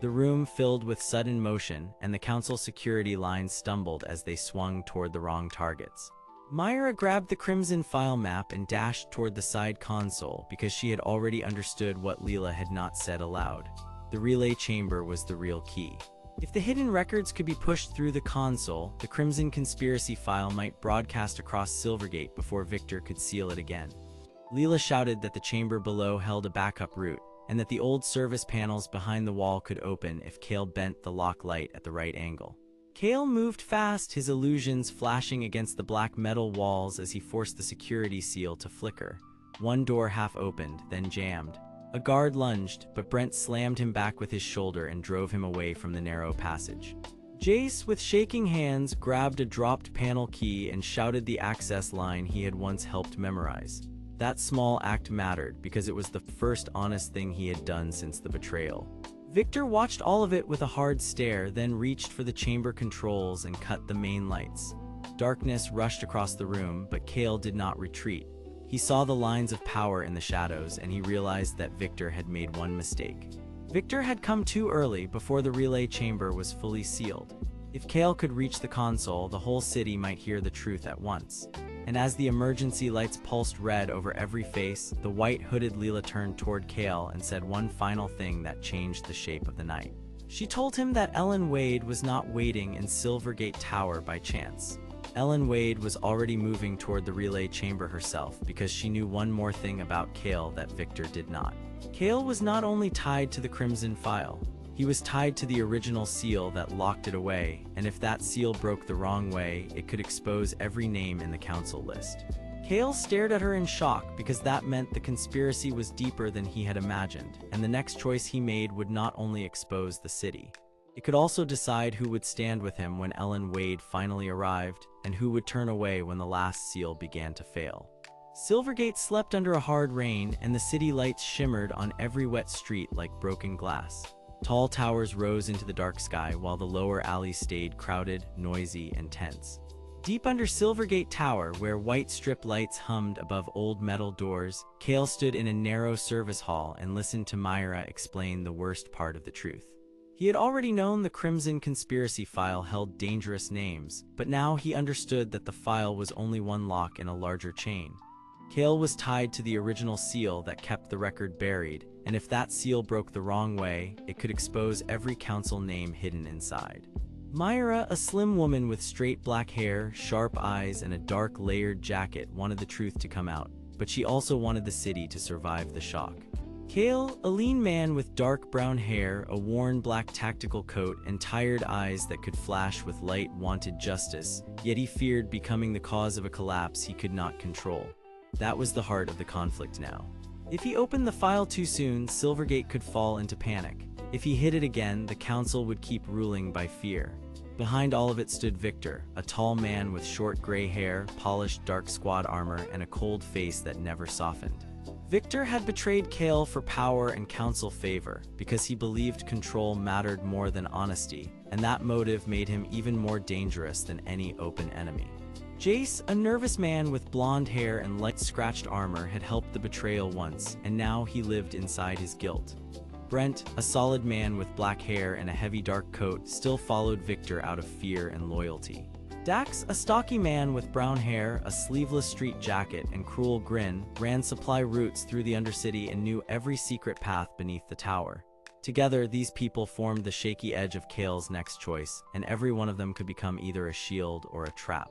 The room filled with sudden motion, and the council security lines stumbled as they swung toward the wrong targets. Myra grabbed the crimson file map and dashed toward the side console because she had already understood what Leela had not said aloud. The relay chamber was the real key. If the hidden records could be pushed through the console, the Crimson Conspiracy file might broadcast across Silvergate before Victor could seal it again. Leela shouted that the chamber below held a backup route, and that the old service panels behind the wall could open if Kael bent the lock light at the right angle. Kael moved fast, his illusions flashing against the black metal walls as he forced the security seal to flicker. One door half opened, then jammed. A guard lunged, but Brent slammed him back with his shoulder and drove him away from the narrow passage. Jace, with shaking hands, grabbed a dropped panel key and shouted the access line he had once helped memorize. That small act mattered because it was the first honest thing he had done since the betrayal. Victor watched all of it with a hard stare, then reached for the chamber controls and cut the main lights. Darkness rushed across the room, but Kael did not retreat. He saw the lines of power in the shadows, and he realized that Victor had made one mistake. Victor had come too early, before the relay chamber was fully sealed. If Kael could reach the console, the whole city might hear the truth at once. And as the emergency lights pulsed red over every face, the white-hooded Leela turned toward Kael and said one final thing that changed the shape of the night. She told him that Ellen Wade was not waiting in Silvergate Tower by chance. Ellen Wade was already moving toward the relay chamber herself because she knew one more thing about Kael that Victor did not. Kael was not only tied to the Crimson File, he was tied to the original seal that locked it away, and if that seal broke the wrong way, it could expose every name in the council list. Kael stared at her in shock because that meant the conspiracy was deeper than he had imagined, and the next choice he made would not only expose the city. It could also decide who would stand with him when Ellen Wade finally arrived, and who would turn away when the last seal began to fail. Silvergate slept under a hard rain, and the city lights shimmered on every wet street like broken glass. Tall towers rose into the dark sky while the lower alleys stayed crowded, noisy, and tense. Deep under Silvergate Tower, where white strip lights hummed above old metal doors, Kael stood in a narrow service hall and listened to Myra explain the worst part of the truth. He had already known the Crimson Conspiracy File held dangerous names, but now he understood that the file was only one lock in a larger chain. Kael was tied to the original seal that kept the record buried, and if that seal broke the wrong way, it could expose every council name hidden inside. Myra, a slim woman with straight black hair, sharp eyes, and a dark layered jacket, wanted the truth to come out, but she also wanted the city to survive the shock. Kael, a lean man with dark brown hair, a worn black tactical coat, and tired eyes that could flash with light, wanted justice, yet he feared becoming the cause of a collapse he could not control. That was the heart of the conflict now. If he opened the file too soon, Silvergate could fall into panic. If he hid it again, the council would keep ruling by fear. Behind all of it stood Victor, a tall man with short gray hair, polished dark squad armor, and a cold face that never softened. Victor had betrayed Kael for power and council favor, because he believed control mattered more than honesty, and that motive made him even more dangerous than any open enemy. Jace, a nervous man with blonde hair and light scratched armor, had helped the betrayal once, and now he lived inside his guilt. Brent, a solid man with black hair and a heavy dark coat, still followed Victor out of fear and loyalty. Dax, a stocky man with brown hair, a sleeveless street jacket, and cruel grin, ran supply routes through the Undercity and knew every secret path beneath the tower. Together, these people formed the shaky edge of Kael's next choice, and every one of them could become either a shield or a trap.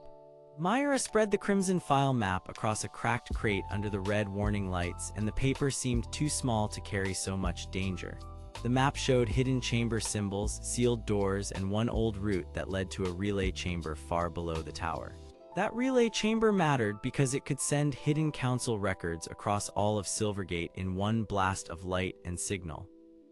Myra spread the Crimson File map across a cracked crate under the red warning lights, and the paper seemed too small to carry so much danger. The map showed hidden chamber symbols, sealed doors, and one old route that led to a relay chamber far below the tower. That relay chamber mattered because it could send hidden council records across all of Silvergate in one blast of light and signal.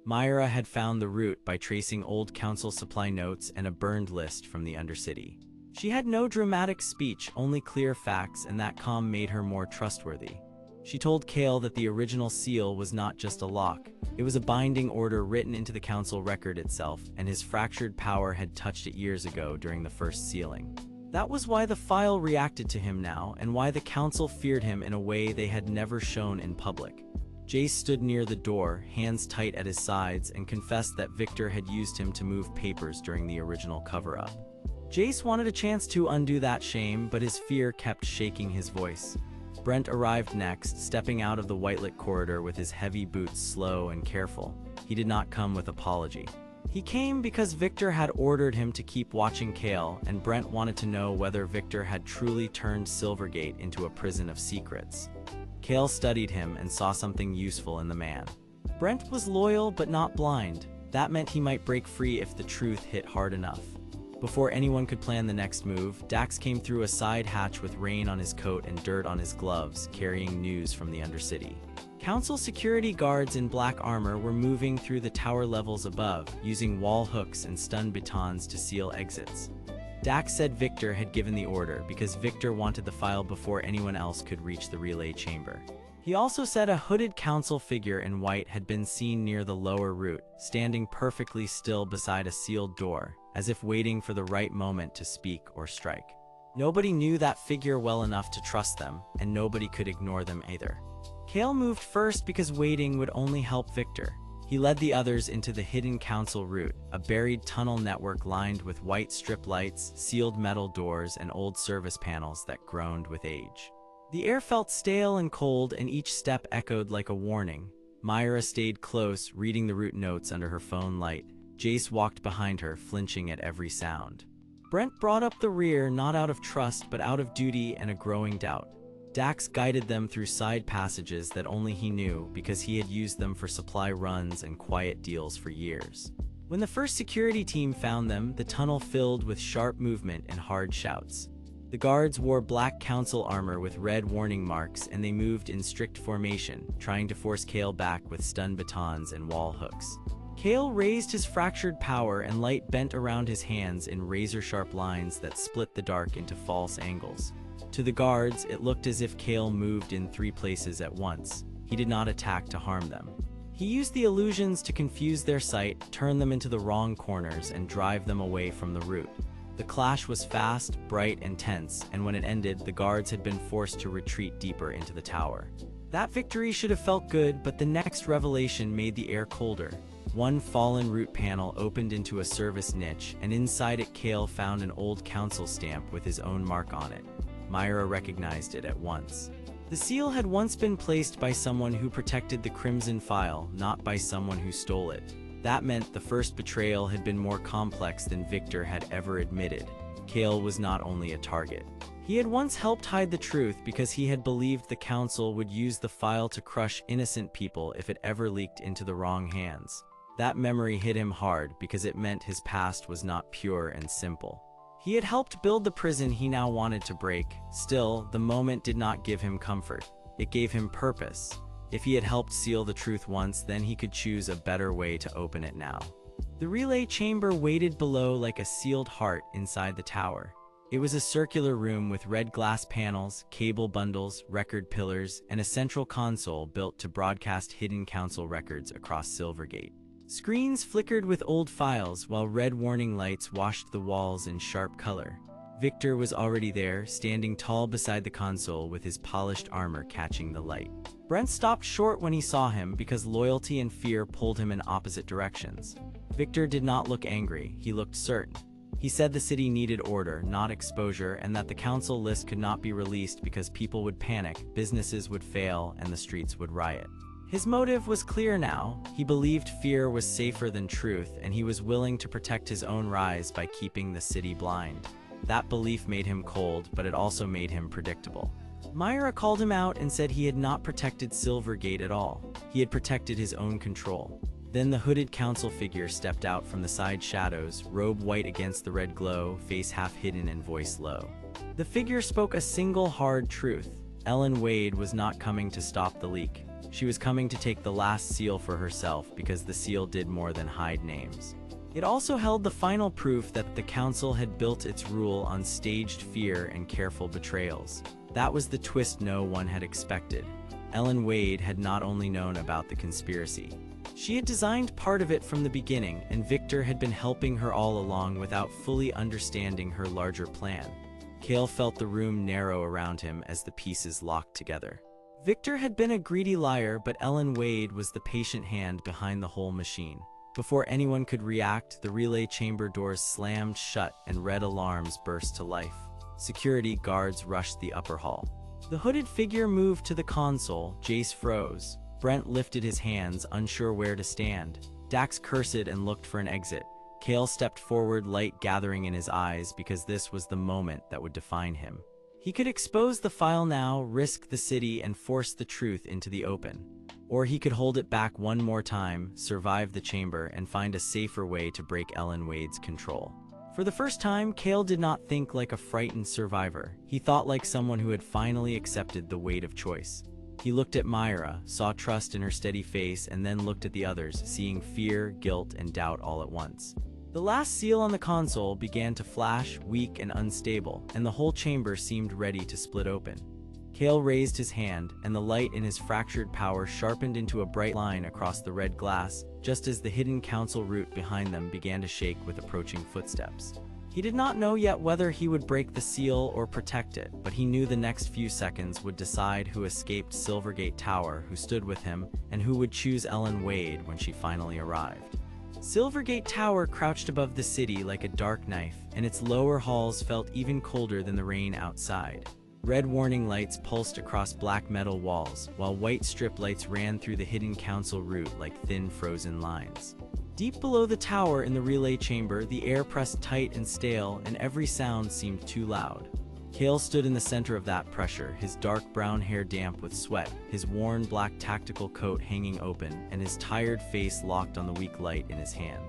Myra had found the route by tracing old council supply notes and a burned list from the Undercity. She had no dramatic speech, only clear facts, and that calm made her more trustworthy. She told Kael that the original seal was not just a lock. It was a binding order written into the council record itself, and his fractured power had touched it years ago during the first sealing. That was why the file reacted to him now, and why the council feared him in a way they had never shown in public. Jace stood near the door, hands tight at his sides, and confessed that Victor had used him to move papers during the original cover-up. Jace wanted a chance to undo that shame, but his fear kept shaking his voice. Brent arrived next, stepping out of the white-lit corridor with his heavy boots slow and careful. He did not come with apology. He came because Victor had ordered him to keep watching Kael, and Brent wanted to know whether Victor had truly turned Silvergate into a prison of secrets. Kael studied him and saw something useful in the man. Brent was loyal but not blind. That meant he might break free if the truth hit hard enough. Before anyone could plan the next move, Dax came through a side hatch with rain on his coat and dirt on his gloves, carrying news from the Undercity. Council security guards in black armor were moving through the tower levels above, using wall hooks and stun batons to seal exits. Dax said Victor had given the order because Victor wanted the file before anyone else could reach the relay chamber. He also said a hooded council figure in white had been seen near the lower route, standing perfectly still beside a sealed door, as if waiting for the right moment to speak or strike. Nobody knew that figure well enough to trust them, and nobody could ignore them either. Kael moved first because waiting would only help Victor. He led the others into the hidden council route, a buried tunnel network lined with white strip lights, sealed metal doors, and old service panels that groaned with age. The air felt stale and cold, and each step echoed like a warning. Myra stayed close, reading the route notes under her phone light. Jace walked behind her, flinching at every sound. Brent brought up the rear not out of trust but out of duty and a growing doubt. Dax guided them through side passages that only he knew because he had used them for supply runs and quiet deals for years. When the first security team found them, the tunnel filled with sharp movement and hard shouts. The guards wore black council armor with red warning marks, and they moved in strict formation, trying to force Kael back with stun batons and wall hooks. Kael raised his fractured power, and light bent around his hands in razor-sharp lines that split the dark into false angles. To the guards, it looked as if Kael moved in 3 places at once. He did not attack to harm them. He used the illusions to confuse their sight, turn them into the wrong corners, and drive them away from the route. The clash was fast, bright, and tense, and when it ended, the guards had been forced to retreat deeper into the tower. That victory should have felt good, but the next revelation made the air colder. One fallen root panel opened into a service niche, and inside it Kael found an old council stamp with his own mark on it. Myra recognized it at once. The seal had once been placed by someone who protected the Crimson File, not by someone who stole it. That meant the first betrayal had been more complex than Victor had ever admitted. Kael was not only a target. He had once helped hide the truth because he had believed the council would use the file to crush innocent people if it ever leaked into the wrong hands. That memory hit him hard because it meant his past was not pure and simple. He had helped build the prison he now wanted to break. Still, the moment did not give him comfort. It gave him purpose. If he had helped seal the truth once, then he could choose a better way to open it now. The relay chamber waited below like a sealed heart inside the tower. It was a circular room with red glass panels, cable bundles, record pillars, and a central console built to broadcast hidden council records across Silvergate. Screens flickered with old files, while red warning lights washed the walls in sharp color. Victor was already there, standing tall beside the console with his polished armor catching the light. Brent stopped short when he saw him because loyalty and fear pulled him in opposite directions. Victor did not look angry, he looked certain. He said the city needed order, not exposure, and that the council list could not be released because people would panic, businesses would fail, and the streets would riot. His motive was clear now. He believed fear was safer than truth, and he was willing to protect his own rise by keeping the city blind. That belief made him cold, but it also made him predictable. Myra called him out and said he had not protected Silvergate at all. He had protected his own control. Then the hooded council figure stepped out from the side shadows, robe white against the red glow, face half hidden and voice low. The figure spoke a single hard truth. Ellen Wade was not coming to stop the leak. She was coming to take the last seal for herself because the seal did more than hide names. It also held the final proof that the council had built its rule on staged fear and careful betrayals. That was the twist no one had expected. Ellen Wade had not only known about the conspiracy. She had designed part of it from the beginning, and Victor had been helping her all along without fully understanding her larger plan. Kael felt the room narrow around him as the pieces locked together. Victor had been a greedy liar, but Ellen Wade was the patient hand behind the whole machine. Before anyone could react, the relay chamber doors slammed shut and red alarms burst to life. Security guards rushed the upper hall. The hooded figure moved to the console. Jace froze. Brent lifted his hands, unsure where to stand. Dax cursed and looked for an exit. Kael stepped forward, light gathering in his eyes because this was the moment that would define him. He could expose the file now, risk the city, and force the truth into the open. Or he could hold it back one more time, survive the chamber, and find a safer way to break Ellen Wade's control. For the first time, Kael did not think like a frightened survivor. He thought like someone who had finally accepted the weight of choice. He looked at Myra, saw trust in her steady face, and then looked at the others, seeing fear, guilt, and doubt all at once. The last seal on the console began to flash, weak and unstable, and the whole chamber seemed ready to split open. Kael raised his hand, and the light in his fractured power sharpened into a bright line across the red glass, just as the hidden council route behind them began to shake with approaching footsteps. He did not know yet whether he would break the seal or protect it, but he knew the next few seconds would decide who escaped Silvergate Tower, who stood with him, and who would choose Ellen Wade when she finally arrived. Silvergate Tower crouched above the city like a dark knife, and its lower halls felt even colder than the rain outside. Red warning lights pulsed across black metal walls, while white strip lights ran through the hidden council route like thin frozen lines. Deep below the tower in the relay chamber, the air pressed tight and stale, and every sound seemed too loud. Kael stood in the center of that pressure, his dark brown hair damp with sweat, his worn black tactical coat hanging open, and his tired face locked on the weak light in his hand.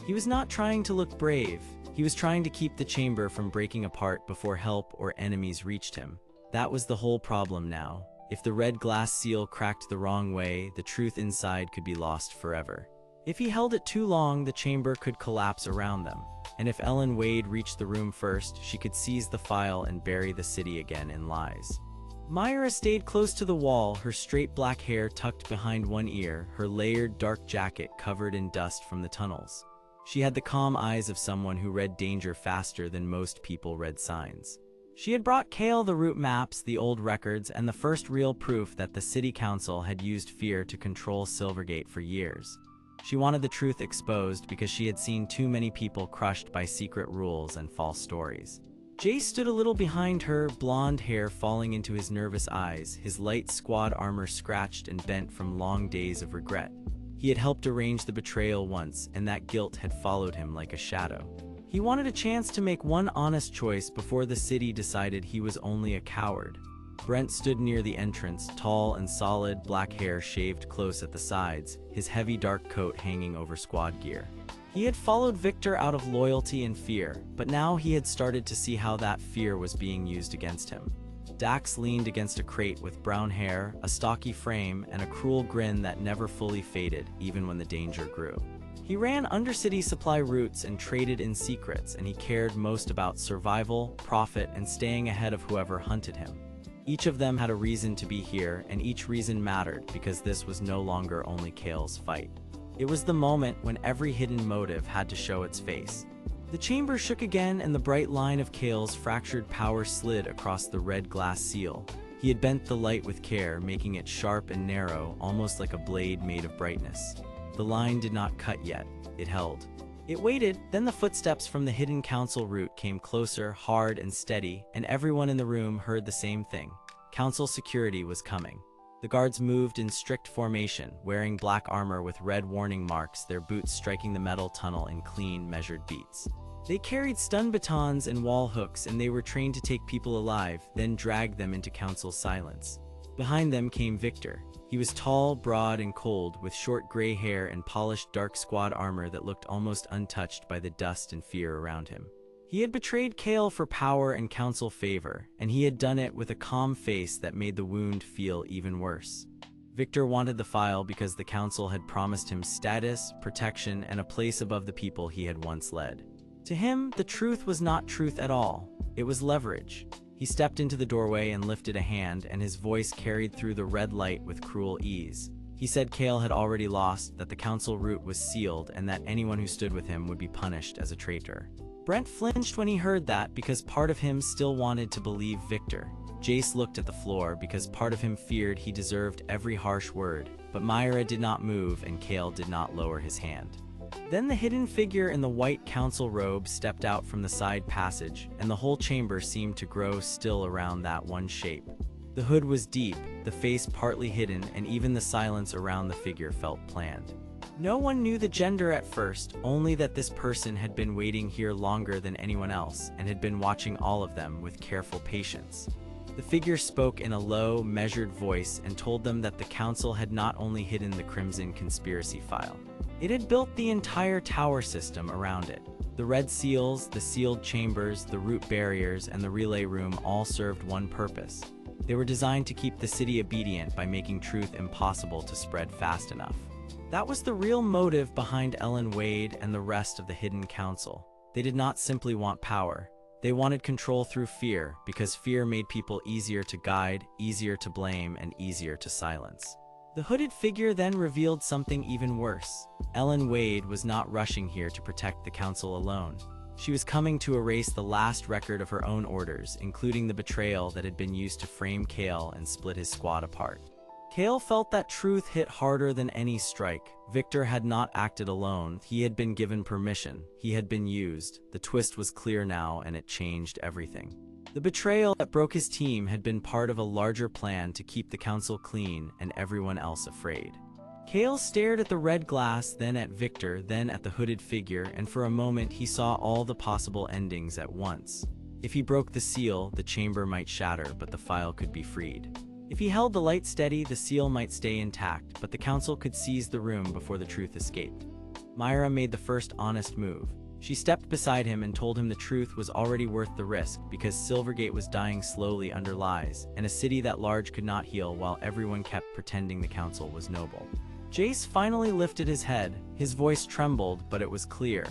He was not trying to look brave. He was trying to keep the chamber from breaking apart before help or enemies reached him. That was the whole problem now. If the red glass seal cracked the wrong way, the truth inside could be lost forever. If he held it too long, the chamber could collapse around them. And if Ellen Wade reached the room first, she could seize the file and bury the city again in lies. Myra stayed close to the wall, her straight black hair tucked behind one ear, her layered dark jacket covered in dust from the tunnels. She had the calm eyes of someone who read danger faster than most people read signs. She had brought Kael the route maps, the old records, and the first real proof that the city council had used fear to control Silvergate for years. She wanted the truth exposed because she had seen too many people crushed by secret rules and false stories. Jace stood a little behind her, blonde hair falling into his nervous eyes, his light squad armor scratched and bent from long days of regret. He had helped arrange the betrayal once, and that guilt had followed him like a shadow. He wanted a chance to make one honest choice before the city decided he was only a coward. Brent stood near the entrance, tall and solid, black hair shaved close at the sides, his heavy dark coat hanging over squad gear. He had followed Victor out of loyalty and fear, but now he had started to see how that fear was being used against him. Dax leaned against a crate with brown hair, a stocky frame, and a cruel grin that never fully faded, even when the danger grew. He ran undercity supply routes and traded in secrets, and he cared most about survival, profit, and staying ahead of whoever hunted him. Each of them had a reason to be here, and each reason mattered because this was no longer only Kael's fight. It was the moment when every hidden motive had to show its face. The chamber shook again, and the bright line of Kael's fractured power slid across the red glass seal. He had bent the light with care, making it sharp and narrow, almost like a blade made of brightness. The line did not cut yet. It held. It waited, then the footsteps from the hidden council route came closer, hard and steady, and everyone in the room heard the same thing. Council security was coming. The guards moved in strict formation, wearing black armor with red warning marks, their boots striking the metal tunnel in clean, measured beats. They carried stun batons and wall hooks, and they were trained to take people alive, then drag them into council silence. Behind them came Victor. He was tall, broad, and cold, with short gray hair and polished dark squad armor that looked almost untouched by the dust and fear around him. He had betrayed Kael for power and council favor, and he had done it with a calm face that made the wound feel even worse. Victor wanted the file because the council had promised him status, protection, and a place above the people he had once led. To him, the truth was not truth at all. It was leverage. He stepped into the doorway and lifted a hand, and his voice carried through the red light with cruel ease. He said Kael had already lost, that the council route was sealed, and that anyone who stood with him would be punished as a traitor. Brent flinched when he heard that because part of him still wanted to believe Victor. Jace looked at the floor because part of him feared he deserved every harsh word, but Myra did not move and Kael did not lower his hand. Then the hidden figure in the white council robe stepped out from the side passage, and the whole chamber seemed to grow still around that one shape. The hood was deep, the face partly hidden, and even the silence around the figure felt planned. No one knew the gender at first, only that this person had been waiting here longer than anyone else and had been watching all of them with careful patience. The figure spoke in a low, measured voice and told them that the council had not only hidden the Crimson conspiracy file. It had built the entire tower system around it. The red seals, the sealed chambers, the root barriers, and the relay room all served one purpose. They were designed to keep the city obedient by making truth impossible to spread fast enough. That was the real motive behind Ellen Wade and the rest of the hidden council. They did not simply want power. They wanted control through fear, because fear made people easier to guide, easier to blame, and easier to silence. The hooded figure then revealed something even worse. Ellen Wade was not rushing here to protect the council alone. She was coming to erase the last record of her own orders, including the betrayal that had been used to frame Kael and split his squad apart. Kael felt that truth hit harder than any strike. Victor had not acted alone. He had been given permission. He had been used. The twist was clear now, and it changed everything. The betrayal that broke his team had been part of a larger plan to keep the council clean and everyone else afraid. Kael stared at the red glass, then at Victor, then at the hooded figure, and for a moment he saw all the possible endings at once. If he broke the seal, the chamber might shatter, but the file could be freed. If he held the light steady, the seal might stay intact, but the council could seize the room before the truth escaped. Myra made the first honest move. She stepped beside him and told him the truth was already worth the risk because Silvergate was dying slowly under lies, and a city that large could not heal while everyone kept pretending the council was noble. Jace finally lifted his head. His voice trembled, but it was clear.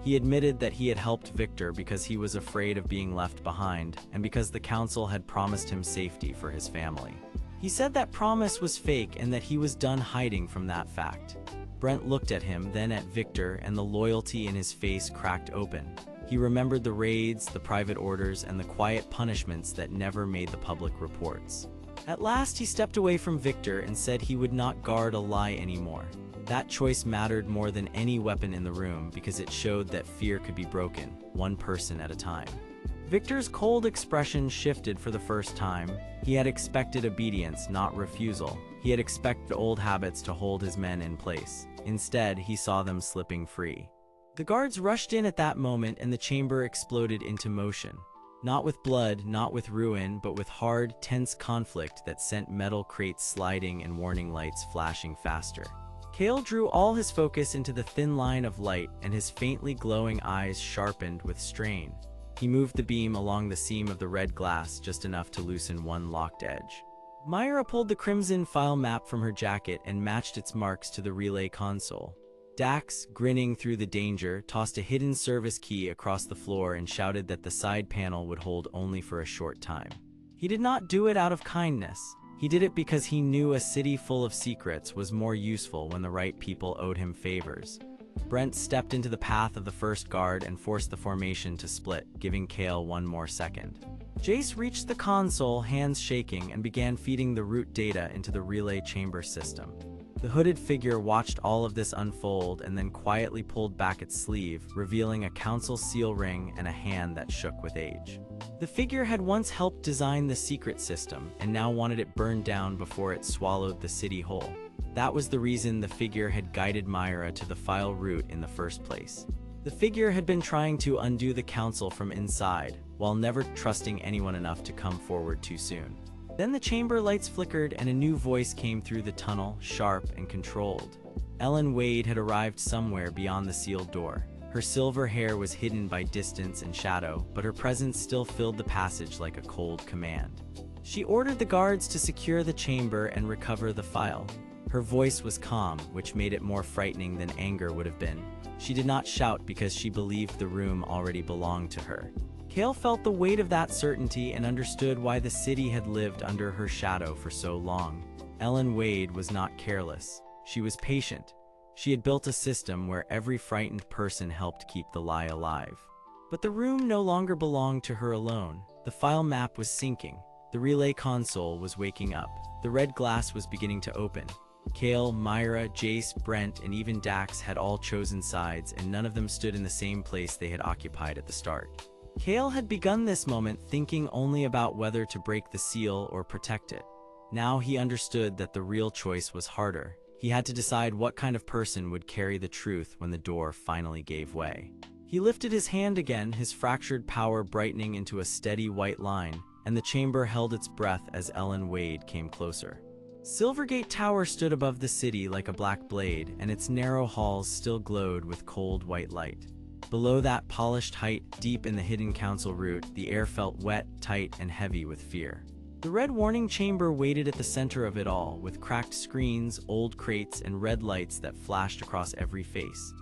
He admitted that he had helped Victor because he was afraid of being left behind, and because the council had promised him safety for his family. He said that promise was fake and that he was done hiding from that fact. Brent looked at him, then at Victor, and the loyalty in his face cracked open. He remembered the raids, the private orders, and the quiet punishments that never made the public reports. At last he stepped away from Victor and said he would not guard a lie anymore. That choice mattered more than any weapon in the room because it showed that fear could be broken, one person at a time. Victor's cold expression shifted for the first time. He had expected obedience, not refusal. He had expected old habits to hold his men in place. Instead, he saw them slipping free. The guards rushed in at that moment and the chamber exploded into motion. Not with blood, not with ruin, but with hard, tense conflict that sent metal crates sliding and warning lights flashing faster. Kael drew all his focus into the thin line of light, and his faintly glowing eyes sharpened with strain. He moved the beam along the seam of the red glass just enough to loosen one locked edge. Myra pulled the crimson file map from her jacket and matched its marks to the relay console. Dax, grinning through the danger, tossed a hidden service key across the floor and shouted that the side panel would hold only for a short time. He did not do it out of kindness. He did it because he knew a city full of secrets was more useful when the right people owed him favors. Brent stepped into the path of the first guard and forced the formation to split, giving Kael one more second. Jace reached the console, hands shaking, and began feeding the root data into the relay chamber system. The hooded figure watched all of this unfold and then quietly pulled back its sleeve, revealing a council seal ring and a hand that shook with age. The figure had once helped design the secret system and now wanted it burned down before it swallowed the city whole. That was the reason the figure had guided Myra to the file root in the first place. The figure had been trying to undo the council from inside, while never trusting anyone enough to come forward too soon. Then the chamber lights flickered and a new voice came through the tunnel, sharp and controlled. Ellen Wade had arrived somewhere beyond the sealed door. Her silver hair was hidden by distance and shadow, but her presence still filled the passage like a cold command. She ordered the guards to secure the chamber and recover the file. Her voice was calm, which made it more frightening than anger would have been. She did not shout because she believed the room already belonged to her. Kael felt the weight of that certainty and understood why the city had lived under her shadow for so long. Ellen Wade was not careless. She was patient. She had built a system where every frightened person helped keep the lie alive. But the room no longer belonged to her alone. The file map was sinking. The relay console was waking up. The red glass was beginning to open. Kael, Myra, Jace, Brent, and even Dax had all chosen sides, and none of them stood in the same place they had occupied at the start. Kael had begun this moment thinking only about whether to break the seal or protect it. Now he understood that the real choice was harder. He had to decide what kind of person would carry the truth when the door finally gave way. He lifted his hand again, his fractured power brightening into a steady white line, and the chamber held its breath as Ellen Wade came closer. Silvergate Tower stood above the city like a black blade, and its narrow halls still glowed with cold white light. Below that polished height, deep in the hidden council root, the air felt wet, tight, and heavy with fear. The red warning chamber waited at the center of it all, with cracked screens, old crates, and red lights that flashed across every face.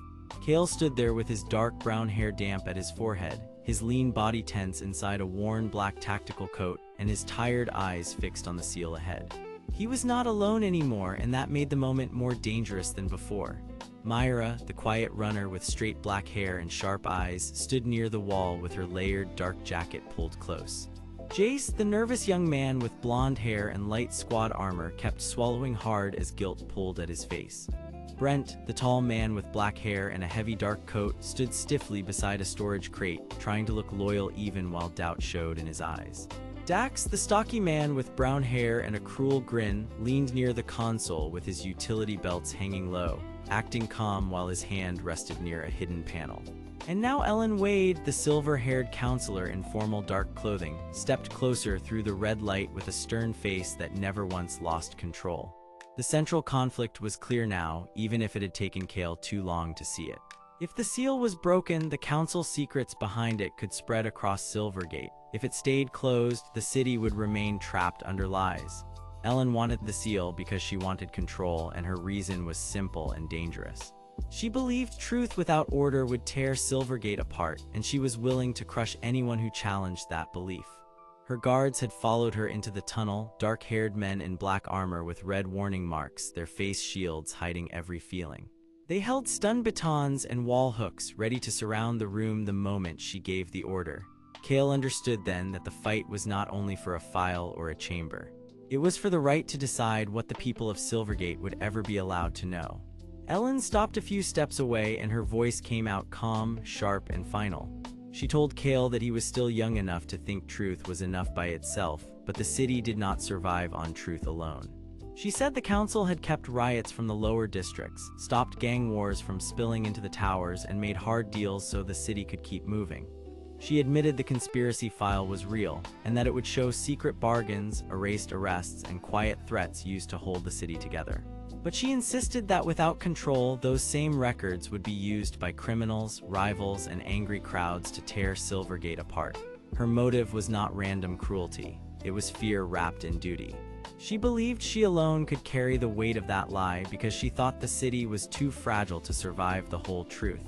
Kael stood there with his dark brown hair damp at his forehead, his lean body tense inside a worn black tactical coat, and his tired eyes fixed on the seal ahead. He was not alone anymore, and that made the moment more dangerous than before. Myra, the quiet runner with straight black hair and sharp eyes, stood near the wall with her layered dark jacket pulled close. Jace, the nervous young man with blonde hair and light squad armor, kept swallowing hard as guilt pulled at his face. Brent, the tall man with black hair and a heavy dark coat, stood stiffly beside a storage crate, trying to look loyal even while doubt showed in his eyes. Dax, the stocky man with brown hair and a cruel grin, leaned near the console with his utility belts hanging low, acting calm while his hand rested near a hidden panel. And now Ellen Wade, the silver-haired counselor in formal dark clothing, stepped closer through the red light with a stern face that never once lost control. The central conflict was clear now, even if it had taken Kael too long to see it. If the seal was broken, the council's secrets behind it could spread across Silvergate. If it stayed closed, the city would remain trapped under lies. Ellen wanted the seal because she wanted control, and her reason was simple and dangerous. She believed truth without order would tear Silvergate apart, and she was willing to crush anyone who challenged that belief. Her guards had followed her into the tunnel, dark-haired men in black armor with red warning marks, their face shields hiding every feeling. They held stun batons and wall hooks ready to surround the room the moment she gave the order. Kael understood then that the fight was not only for a file or a chamber. It was for the right to decide what the people of Silvergate would ever be allowed to know. Ellen stopped a few steps away and her voice came out calm, sharp, and final. She told Kael that he was still young enough to think truth was enough by itself, but the city did not survive on truth alone. She said the council had kept riots from the lower districts, stopped gang wars from spilling into the towers, and made hard deals so the city could keep moving. She admitted the conspiracy file was real, and that it would show secret bargains, erased arrests, and quiet threats used to hold the city together. But she insisted that without control, those same records would be used by criminals, rivals, and angry crowds to tear Silvergate apart. Her motive was not random cruelty. It was fear wrapped in duty. She believed she alone could carry the weight of that lie because she thought the city was too fragile to survive the whole truth.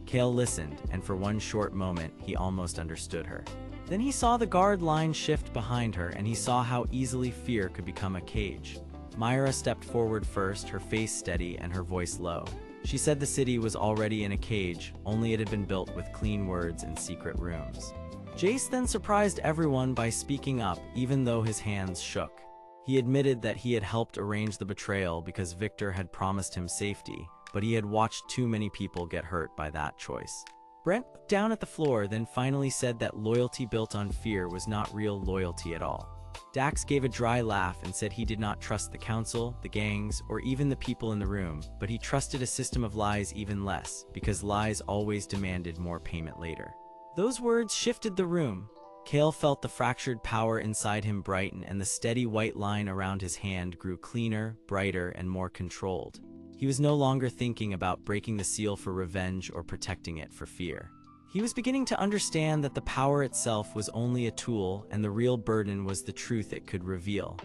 Kael listened, and for one short moment, he almost understood her. Then he saw the guard line shift behind her, and he saw how easily fear could become a cage. Myra stepped forward first, her face steady and her voice low. She said the city was already in a cage, only it had been built with clean words and secret rooms. Jace then surprised everyone by speaking up, even though his hands shook. He admitted that he had helped arrange the betrayal because Victor had promised him safety, but he had watched too many people get hurt by that choice. Brent looked down at the floor, then finally said that loyalty built on fear was not real loyalty at all. Dax gave a dry laugh and said he did not trust the council, the gangs, or even the people in the room, but he trusted a system of lies even less, because lies always demanded more payment later. Those words shifted the room. Kael felt the fractured power inside him brighten, and the steady white line around his hand grew cleaner, brighter, and more controlled. He was no longer thinking about breaking the seal for revenge or protecting it for fear. He was beginning to understand that the power itself was only a tool, and the real burden was the truth it could reveal.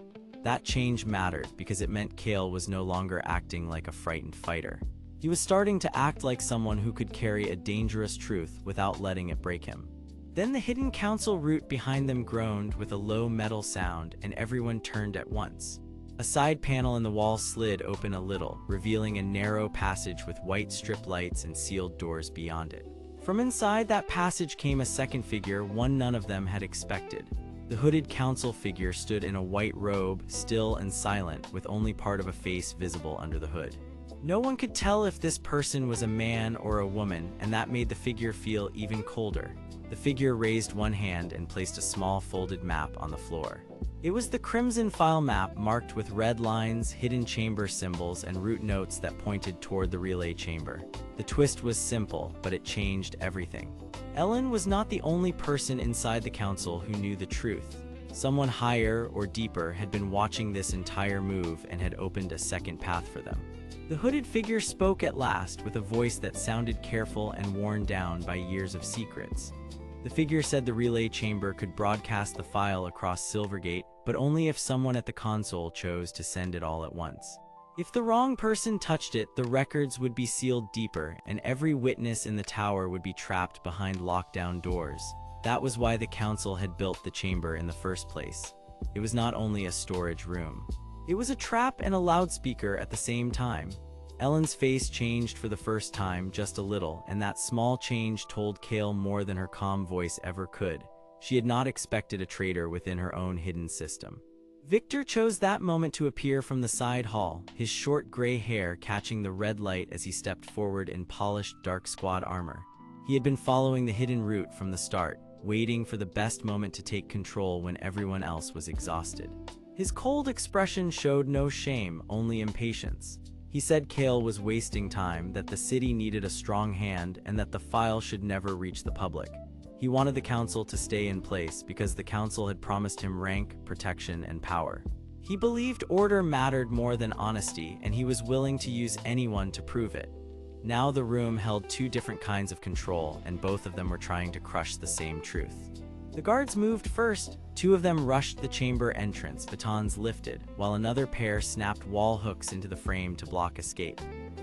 That change mattered because it meant Kael was no longer acting like a frightened fighter. He was starting to act like someone who could carry a dangerous truth without letting it break him. Then the hidden council root behind them groaned with a low metal sound, and everyone turned at once. A side panel in the wall slid open a little, revealing a narrow passage with white strip lights and sealed doors beyond it. From inside that passage came a second figure, one none of them had expected. The hooded council figure stood in a white robe, still and silent, with only part of a face visible under the hood. No one could tell if this person was a man or a woman, and that made the figure feel even colder. The figure raised one hand and placed a small folded map on the floor. It was the Crimson File map marked with red lines, hidden chamber symbols, and route notes that pointed toward the relay chamber. The twist was simple, but it changed everything. Ellen was not the only person inside the council who knew the truth. Someone higher or deeper had been watching this entire move and had opened a second path for them. The hooded figure spoke at last with a voice that sounded careful and worn down by years of secrets. The figure said the relay chamber could broadcast the file across Silvergate, but only if someone at the console chose to send it all at once. If the wrong person touched it, the records would be sealed deeper, and every witness in the tower would be trapped behind lockdown doors. That was why the council had built the chamber in the first place. It was not only a storage room. It was a trap and a loudspeaker at the same time. Ellen's face changed for the first time, just a little, and that small change told Kael more than her calm voice ever could. She had not expected a traitor within her own hidden system. Victor chose that moment to appear from the side hall, his short gray hair catching the red light as he stepped forward in polished dark squad armor. He had been following the hidden route from the start, waiting for the best moment to take control when everyone else was exhausted. His cold expression showed no shame, only impatience. He said Kael was wasting time, that the city needed a strong hand, and that the file should never reach the public. He wanted the council to stay in place because the council had promised him rank, protection, and power. He believed order mattered more than honesty, and he was willing to use anyone to prove it. Now the room held two different kinds of control, and both of them were trying to crush the same truth. The guards moved first. Two of them rushed the chamber entrance, batons lifted, while another pair snapped wall hooks into the frame to block escape.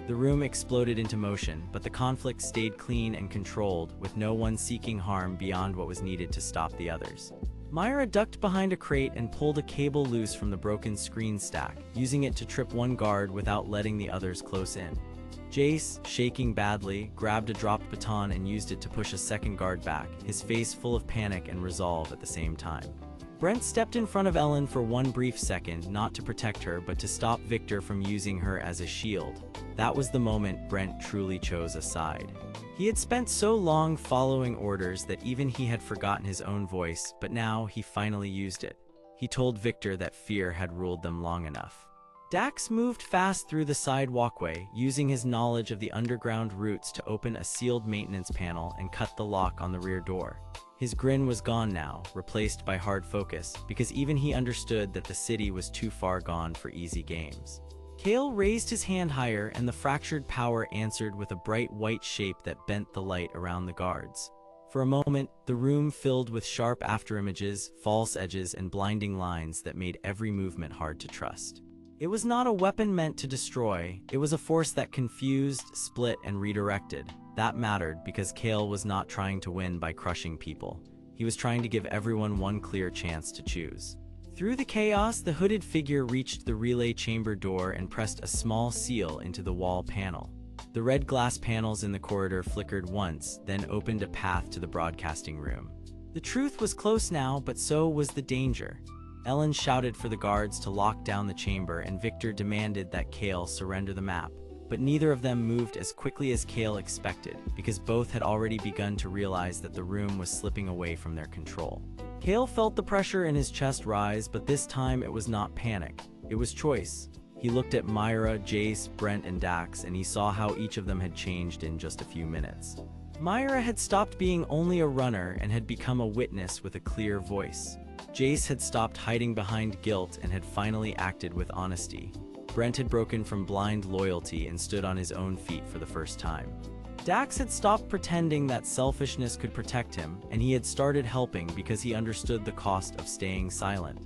The room exploded into motion, but the conflict stayed clean and controlled, with no one seeking harm beyond what was needed to stop the others. Myra ducked behind a crate and pulled a cable loose from the broken screen stack, using it to trip one guard without letting the others close in. Jace, shaking badly, grabbed a dropped baton and used it to push a second guard back, his face full of panic and resolve at the same time. Brent stepped in front of Ellen for one brief second, not to protect her, but to stop Victor from using her as a shield. That was the moment Brent truly chose a side. He had spent so long following orders that even he had forgotten his own voice, but now he finally used it. He told Victor that fear had ruled them long enough. Dax moved fast through the side walkway, using his knowledge of the underground routes to open a sealed maintenance panel and cut the lock on the rear door. His grin was gone now, replaced by hard focus, because even he understood that the city was too far gone for easy games. Kael raised his hand higher, and the fractured power answered with a bright white shape that bent the light around the guards. For a moment, the room filled with sharp afterimages, false edges, and blinding lines that made every movement hard to trust. It was not a weapon meant to destroy, it was a force that confused, split, and redirected. That mattered because Kael was not trying to win by crushing people. He was trying to give everyone one clear chance to choose. Through the chaos, the hooded figure reached the relay chamber door and pressed a small seal into the wall panel. The red glass panels in the corridor flickered once, then opened a path to the broadcasting room. The truth was close now, but so was the danger. Ellen shouted for the guards to lock down the chamber, and Victor demanded that Kael surrender the map. But neither of them moved as quickly as Kael expected, because both had already begun to realize that the room was slipping away from their control. Kael felt the pressure in his chest rise, but this time it was not panic. It was choice. He looked at Myra, Jace, Brent, and Dax, and he saw how each of them had changed in just a few minutes. Myra had stopped being only a runner and had become a witness with a clear voice. Jace had stopped hiding behind guilt and had finally acted with honesty. Brent had broken from blind loyalty and stood on his own feet for the first time. Dax had stopped pretending that selfishness could protect him, and he had started helping because he understood the cost of staying silent.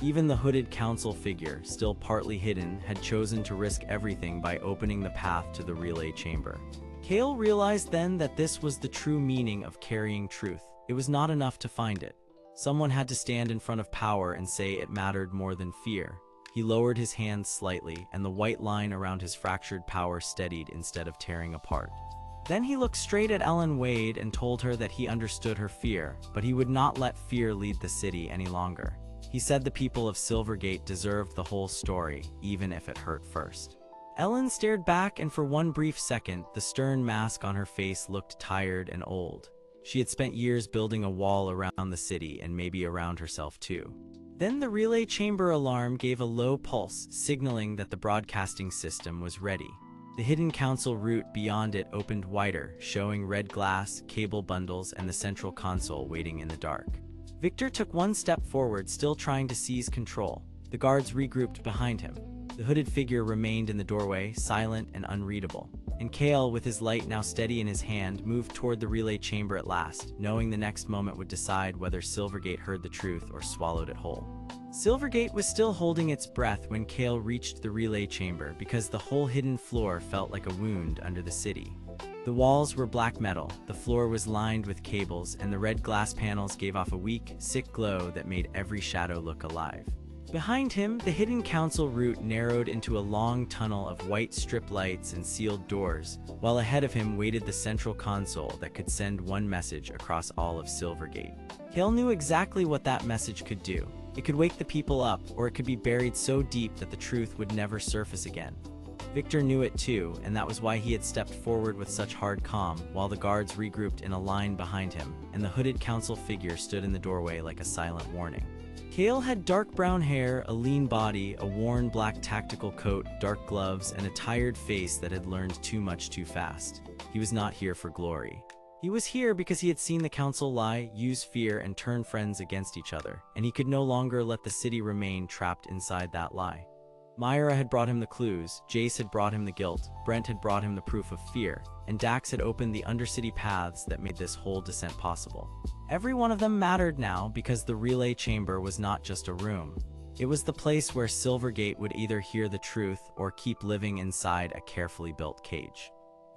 Even the hooded council figure, still partly hidden, had chosen to risk everything by opening the path to the relay chamber. Kael realized then that this was the true meaning of carrying truth. It was not enough to find it. Someone had to stand in front of power and say it mattered more than fear. He lowered his hands slightly, and the white line around his fractured power steadied instead of tearing apart. Then he looked straight at Ellen Wade and told her that he understood her fear, but he would not let fear lead the city any longer. He said the people of Silvergate deserved the whole story, even if it hurt first. Ellen stared back, and for one brief second, the stern mask on her face looked tired and old. She had spent years building a wall around the city and maybe around herself too. Then the relay chamber alarm gave a low pulse, signaling that the broadcasting system was ready. The hidden council route beyond it opened wider, showing red glass, cable bundles, and the central console waiting in the dark. Victor took one step forward, still trying to seize control. The guards regrouped behind him. The hooded figure remained in the doorway, silent and unreadable. And Kael, with his light now steady in his hand, moved toward the relay chamber at last, knowing the next moment would decide whether Silvergate heard the truth or swallowed it whole. Silvergate was still holding its breath when Kael reached the relay chamber, because the whole hidden floor felt like a wound under the city. The walls were black metal, the floor was lined with cables, and the red glass panels gave off a weak, sick glow that made every shadow look alive. Behind him, the hidden council route narrowed into a long tunnel of white strip lights and sealed doors, while ahead of him waited the central console that could send one message across all of Silvergate. Kael knew exactly what that message could do. It could wake the people up, or it could be buried so deep that the truth would never surface again. Victor knew it too, and that was why he had stepped forward with such hard calm, while the guards regrouped in a line behind him, and the hooded council figure stood in the doorway like a silent warning. Kael had dark brown hair, a lean body, a worn black tactical coat, dark gloves, and a tired face that had learned too much too fast. He was not here for glory. He was here because he had seen the council lie, use fear, and turn friends against each other, and he could no longer let the city remain trapped inside that lie. Myra had brought him the clues, Jace had brought him the guilt, Brent had brought him the proof of fear, and Dax had opened the undercity paths that made this whole descent possible. Every one of them mattered now because the relay chamber was not just a room. It was the place where Silvergate would either hear the truth or keep living inside a carefully built cage.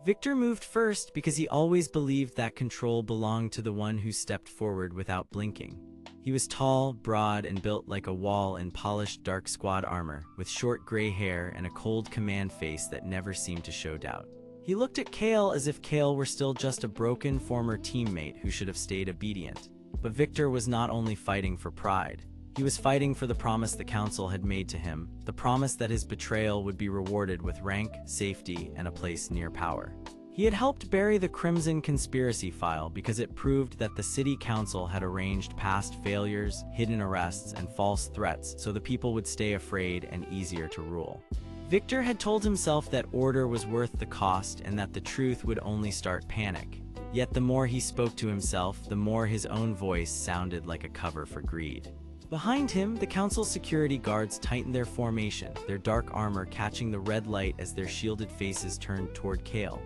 Victor moved first because he always believed that control belonged to the one who stepped forward without blinking. He was tall, broad, and built like a wall in polished dark squad armor, with short gray hair and a cold command face that never seemed to show doubt. He looked at Kael as if Kael were still just a broken former teammate who should have stayed obedient. But Victor was not only fighting for pride. He was fighting for the promise the council had made to him, the promise that his betrayal would be rewarded with rank, safety, and a place near power. He had helped bury the Crimson Conspiracy file because it proved that the city council had arranged past failures, hidden arrests, and false threats so the people would stay afraid and easier to rule. Victor had told himself that order was worth the cost and that the truth would only start panic. Yet the more he spoke to himself, the more his own voice sounded like a cover for greed. Behind him, the council's security guards tightened their formation, their dark armor catching the red light as their shielded faces turned toward Kael.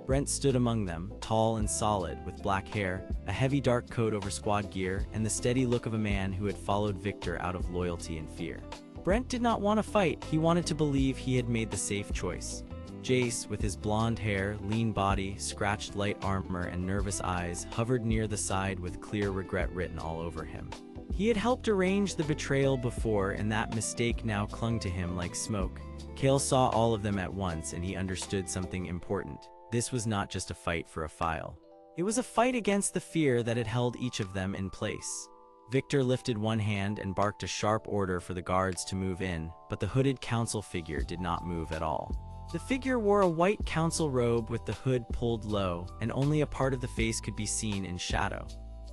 Brent stood among them, tall and solid, with black hair, a heavy dark coat over squad gear, and the steady look of a man who had followed Victor out of loyalty and fear. Brent did not want to fight, he wanted to believe he had made the safe choice. Jace, with his blonde hair, lean body, scratched light armor, and nervous eyes, hovered near the side with clear regret written all over him. He had helped arrange the betrayal before, and that mistake now clung to him like smoke. Kael saw all of them at once, and he understood something important. This was not just a fight for a file. It was a fight against the fear that had held each of them in place. Victor lifted one hand and barked a sharp order for the guards to move in, but the hooded council figure did not move at all. The figure wore a white council robe with the hood pulled low, and only a part of the face could be seen in shadow.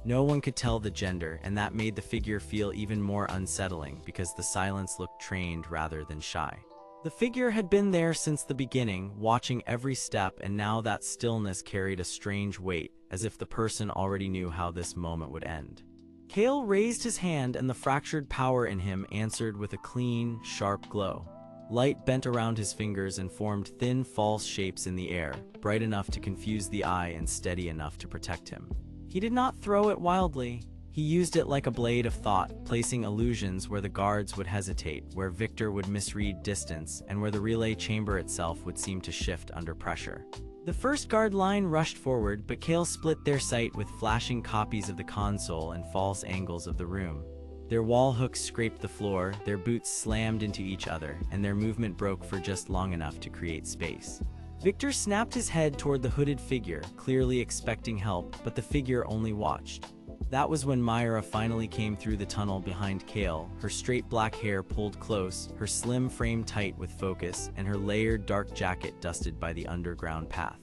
No one could tell the gender, and that made the figure feel even more unsettling because the silence looked trained rather than shy. The figure had been there since the beginning, watching every step, and now that stillness carried a strange weight, as if the person already knew how this moment would end. Kael raised his hand, and the fractured power in him answered with a clean, sharp glow. Light bent around his fingers and formed thin, false shapes in the air, bright enough to confuse the eye and steady enough to protect him. He did not throw it wildly. He used it like a blade of thought, placing illusions where the guards would hesitate, where Victor would misread distance, and where the relay chamber itself would seem to shift under pressure. The first guard line rushed forward, but Kael split their sight with flashing copies of the console and false angles of the room. Their wall hooks scraped the floor, their boots slammed into each other, and their movement broke for just long enough to create space. Victor snapped his head toward the hooded figure, clearly expecting help, but the figure only watched. That was when Myra finally came through the tunnel behind Kael, her straight black hair pulled close, her slim frame tight with focus, and her layered dark jacket dusted by the underground path.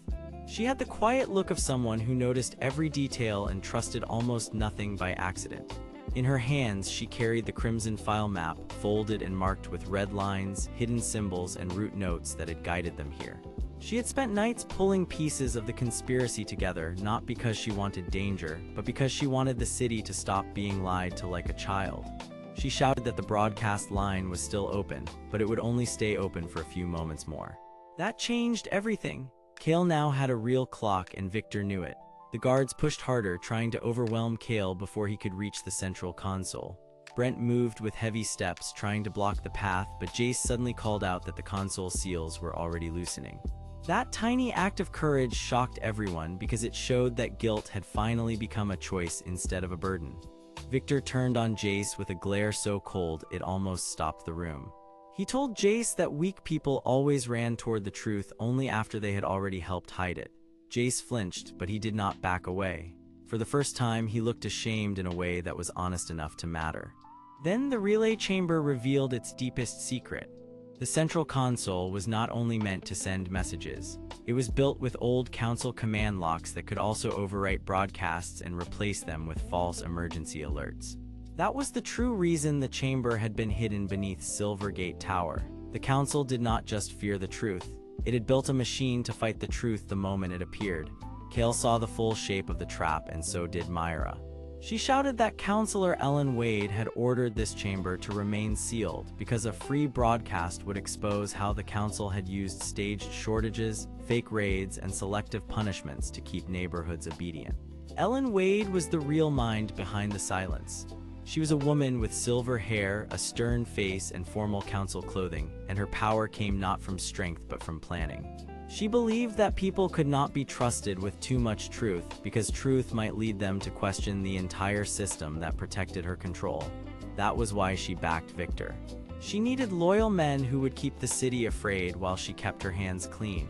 She had the quiet look of someone who noticed every detail and trusted almost nothing by accident. In her hands, she carried the Crimson file map, folded and marked with red lines, hidden symbols, and root notes that had guided them here. She had spent nights pulling pieces of the conspiracy together, not because she wanted danger, but because she wanted the city to stop being lied to like a child. She shouted that the broadcast line was still open, but it would only stay open for a few moments more. That changed everything. Kael now had a real clock, and Victor knew it. The guards pushed harder, trying to overwhelm Kael before he could reach the central console. Brent moved with heavy steps, trying to block the path, but Jace suddenly called out that the console seals were already loosening. That tiny act of courage shocked everyone because it showed that guilt had finally become a choice instead of a burden. Victor turned on Jace with a glare so cold it almost stopped the room. He told Jace that weak people always ran toward the truth only after they had already helped hide it. Jace flinched, but he did not back away. For the first time, he looked ashamed in a way that was honest enough to matter. Then the relay chamber revealed its deepest secret. The central console was not only meant to send messages. It was built with old council command locks that could also overwrite broadcasts and replace them with false emergency alerts. That was the true reason the chamber had been hidden beneath Silvergate Tower. The council did not just fear the truth. It had built a machine to fight the truth the moment it appeared. Kael saw the full shape of the trap, and so did Myra. She shouted that Counselor Ellen Wade had ordered this chamber to remain sealed because a free broadcast would expose how the council had used staged shortages, fake raids, and selective punishments to keep neighborhoods obedient. Ellen Wade was the real mind behind the silence. She was a woman with silver hair, a stern face, and formal council clothing, and her power came not from strength but from planning. She believed that people could not be trusted with too much truth because truth might lead them to question the entire system that protected her control. That was why she backed Victor. She needed loyal men who would keep the city afraid while she kept her hands clean.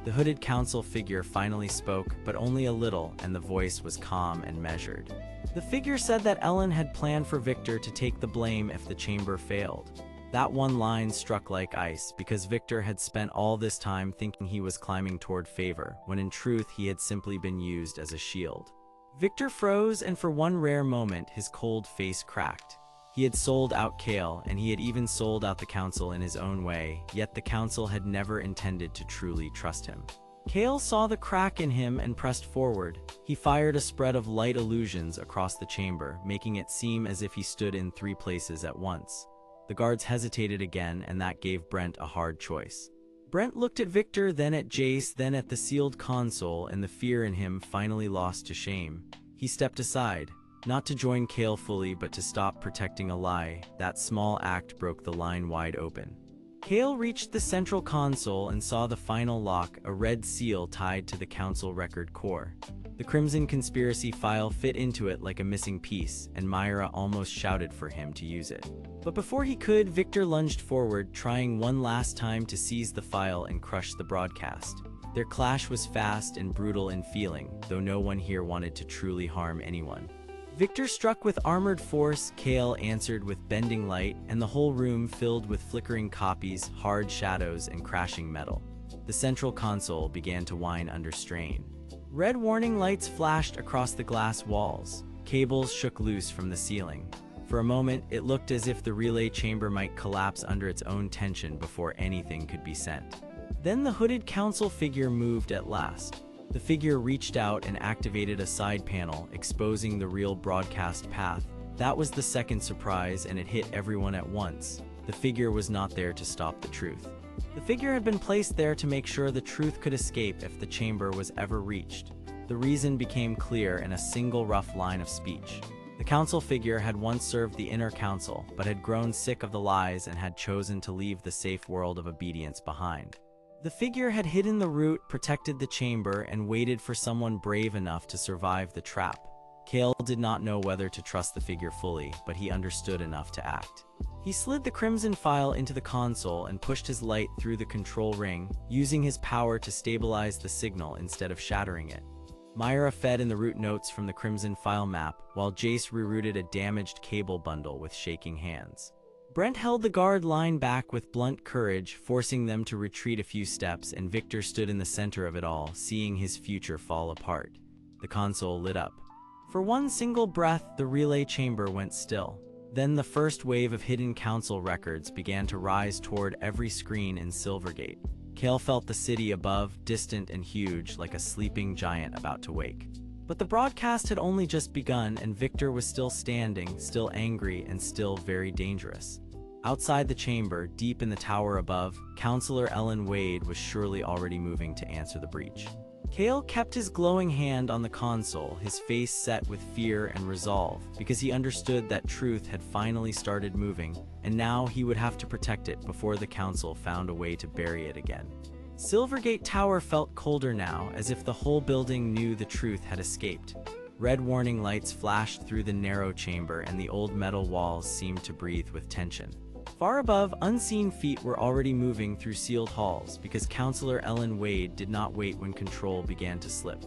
The hooded council figure finally spoke, but only a little, and the voice was calm and measured. The figure said that Ellen had planned for Victor to take the blame if the chamber failed. That one line struck like ice because Victor had spent all this time thinking he was climbing toward favor, when in truth he had simply been used as a shield. Victor froze, and for one rare moment his cold face cracked. He had sold out Kael, and he had even sold out the council in his own way, yet the council had never intended to truly trust him. Kael saw the crack in him and pressed forward. He fired a spread of light illusions across the chamber, making it seem as if he stood in 3 places at once. The guards hesitated again, and that gave Brent a hard choice. Brent looked at Victor, then at Jace, then at the sealed console, and the fear in him finally lost to shame. He stepped aside, not to join Kael fully, but to stop protecting a lie. That small act broke the line wide open. Kael reached the central console and saw the final lock, a red seal tied to the council record core. The Crimson Conspiracy file fit into it like a missing piece, and Myra almost shouted for him to use it. But before he could, Victor lunged forward, trying one last time to seize the file and crush the broadcast. Their clash was fast and brutal in feeling, though no one here wanted to truly harm anyone. Victor struck with armored force, Kael answered with bending light, and the whole room filled with flickering copies, hard shadows, and crashing metal. The central console began to whine under strain. Red warning lights flashed across the glass walls. Cables shook loose from the ceiling. For a moment, it looked as if the relay chamber might collapse under its own tension before anything could be sent. Then the hooded council figure moved at last. The figure reached out and activated a side panel, exposing the real broadcast path. That was the second surprise, and it hit everyone at once. The figure was not there to stop the truth. The figure had been placed there to make sure the truth could escape if the chamber was ever reached. The reason became clear in a single rough line of speech. The council figure had once served the inner council, but had grown sick of the lies and had chosen to leave the safe world of obedience behind. The figure had hidden the root, protected the chamber, and waited for someone brave enough to survive the trap. Kael did not know whether to trust the figure fully, but he understood enough to act. He slid the crimson file into the console and pushed his light through the control ring, using his power to stabilize the signal instead of shattering it. Myra fed in the root notes from the crimson file map, while Jace rerouted a damaged cable bundle with shaking hands. Brent held the guard line back with blunt courage, forcing them to retreat a few steps, and Victor stood in the center of it all, seeing his future fall apart. The console lit up. For one single breath, the relay chamber went still. Then the first wave of hidden council records began to rise toward every screen in Silvergate. Kael felt the city above, distant and huge, like a sleeping giant about to wake. But the broadcast had only just begun, and Victor was still standing, still angry, and still very dangerous. Outside the chamber, deep in the tower above, Counselor Ellen Wade was surely already moving to answer the breach. Kael kept his glowing hand on the console, his face set with fear and resolve, because he understood that truth had finally started moving, and now he would have to protect it before the council found a way to bury it again. Silvergate Tower felt colder now, as if the whole building knew the truth had escaped. Red warning lights flashed through the narrow chamber, and the old metal walls seemed to breathe with tension. Far above, unseen feet were already moving through sealed halls, because Counselor Ellen Wade did not wait when control began to slip.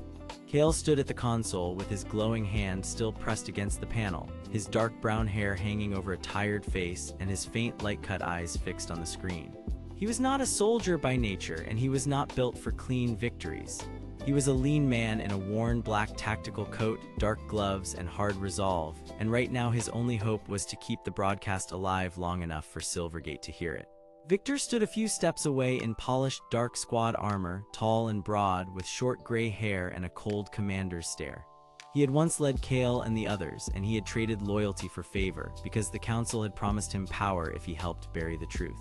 Kael stood at the console with his glowing hand still pressed against the panel, his dark brown hair hanging over a tired face and his faint light-cut eyes fixed on the screen. He was not a soldier by nature, and he was not built for clean victories. He was a lean man in a worn black tactical coat, dark gloves, and hard resolve, and right now his only hope was to keep the broadcast alive long enough for Silvergate to hear it. Victor stood a few steps away in polished dark squad armor, tall and broad, with short gray hair and a cold commander's stare. He had once led Kael and the others, and he had traded loyalty for favor, because the council had promised him power if he helped bury the truth.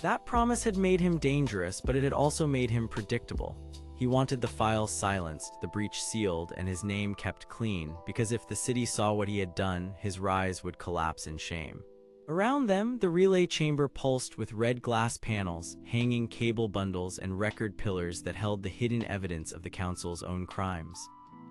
That promise had made him dangerous, but it had also made him predictable. He wanted the files silenced, the breach sealed, and his name kept clean, because if the city saw what he had done, his rise would collapse in shame. Around them, the relay chamber pulsed with red glass panels, hanging cable bundles, and record pillars that held the hidden evidence of the council's own crimes.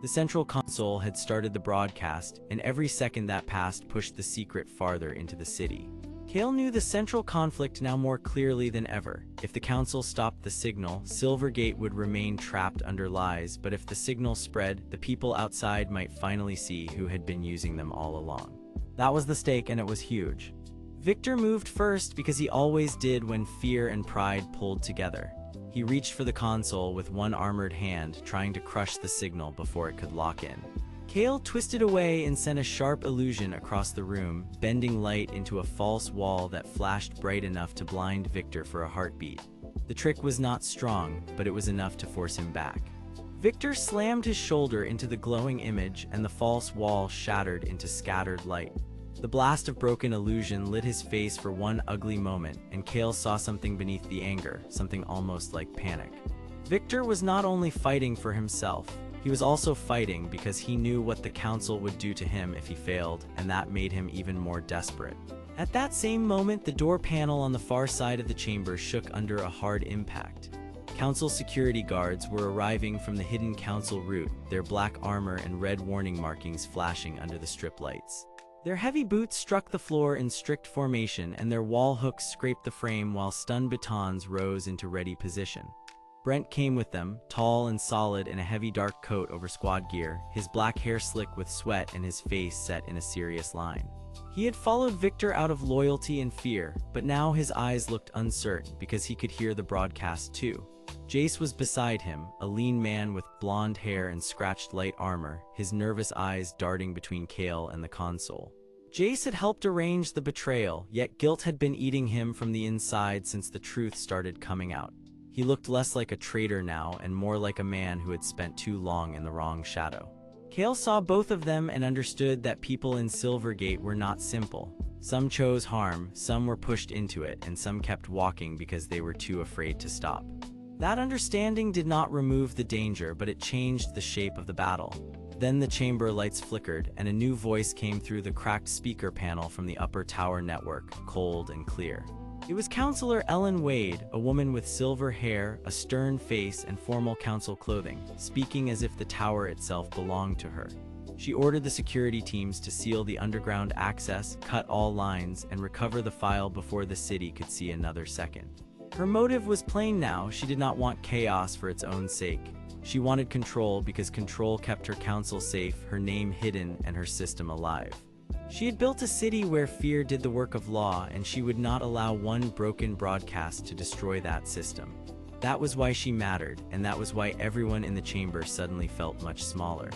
The central console had started the broadcast, and every second that passed pushed the secret farther into the city. Kael knew the central conflict now more clearly than ever. If the council stopped the signal, Silvergate would remain trapped under lies, but if the signal spread, the people outside might finally see who had been using them all along. That was the stake, and it was huge. Victor moved first because he always did when fear and pride pulled together. He reached for the console with one armored hand, trying to crush the signal before it could lock in. Kael twisted away and sent a sharp illusion across the room, bending light into a false wall that flashed bright enough to blind Victor for a heartbeat. The trick was not strong, but it was enough to force him back. Victor slammed his shoulder into the glowing image, and the false wall shattered into scattered light. The blast of broken illusion lit his face for one ugly moment, and Kael saw something beneath the anger, something almost like panic. Victor was not only fighting for himself, he was also fighting because he knew what the council would do to him if he failed, and that made him even more desperate. At that same moment, the door panel on the far side of the chamber shook under a hard impact. Council security guards were arriving from the hidden council route, their black armor and red warning markings flashing under the strip lights. Their heavy boots struck the floor in strict formation, and their wall hooks scraped the frame while stun batons rose into ready position. Brent came with them, tall and solid in a heavy dark coat over squad gear, his black hair slick with sweat and his face set in a serious line. He had followed Victor out of loyalty and fear, but now his eyes looked uncertain because he could hear the broadcast too. Jace was beside him, a lean man with blonde hair and scratched light armor, his nervous eyes darting between Kael and the console. Jace had helped arrange the betrayal, yet guilt had been eating him from the inside since the truth started coming out. He looked less like a traitor now and more like a man who had spent too long in the wrong shadow. Kael saw both of them and understood that people in Silvergate were not simple. Some chose harm, some were pushed into it, and some kept walking because they were too afraid to stop. That understanding did not remove the danger, but it changed the shape of the battle. Then the chamber lights flickered, and a new voice came through the cracked speaker panel from the upper tower network, cold and clear. It was Counselor Ellen Wade, a woman with silver hair, a stern face, and formal council clothing, speaking as if the tower itself belonged to her. She ordered the security teams to seal the underground access, cut all lines, and recover the file before the city could see another second. Her motive was plain now. She did not want chaos for its own sake. She wanted control because control kept her council safe, her name hidden, and her system alive. She had built a city where fear did the work of law, and she would not allow one broken broadcast to destroy that system. That was why she mattered, and that was why everyone in the chamber suddenly felt much smaller.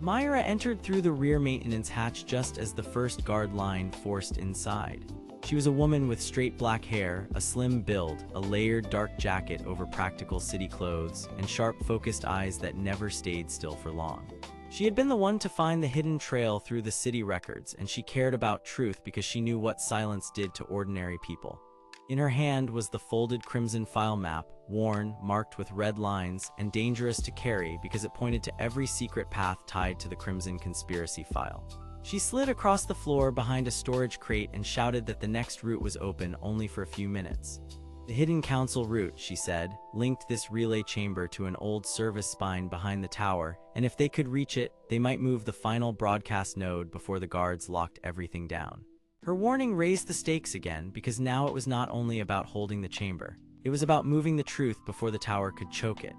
Myra entered through the rear maintenance hatch just as the first guard line forced inside. She was a woman with straight black hair, a slim build, a layered dark jacket over practical city clothes, and sharp focused eyes that never stayed still for long. She had been the one to find the hidden trail through the city records, and she cared about truth because she knew what silence did to ordinary people. In her hand was the folded crimson file map, worn, marked with red lines, and dangerous to carry because it pointed to every secret path tied to the Crimson Conspiracy file. She slid across the floor behind a storage crate and shouted that the next route was open only for a few minutes. The hidden council route, she said, linked this relay chamber to an old service spine behind the tower, and if they could reach it, they might move the final broadcast node before the guards locked everything down. Her warning raised the stakes again because now it was not only about holding the chamber. It was about moving the truth before the tower could choke it.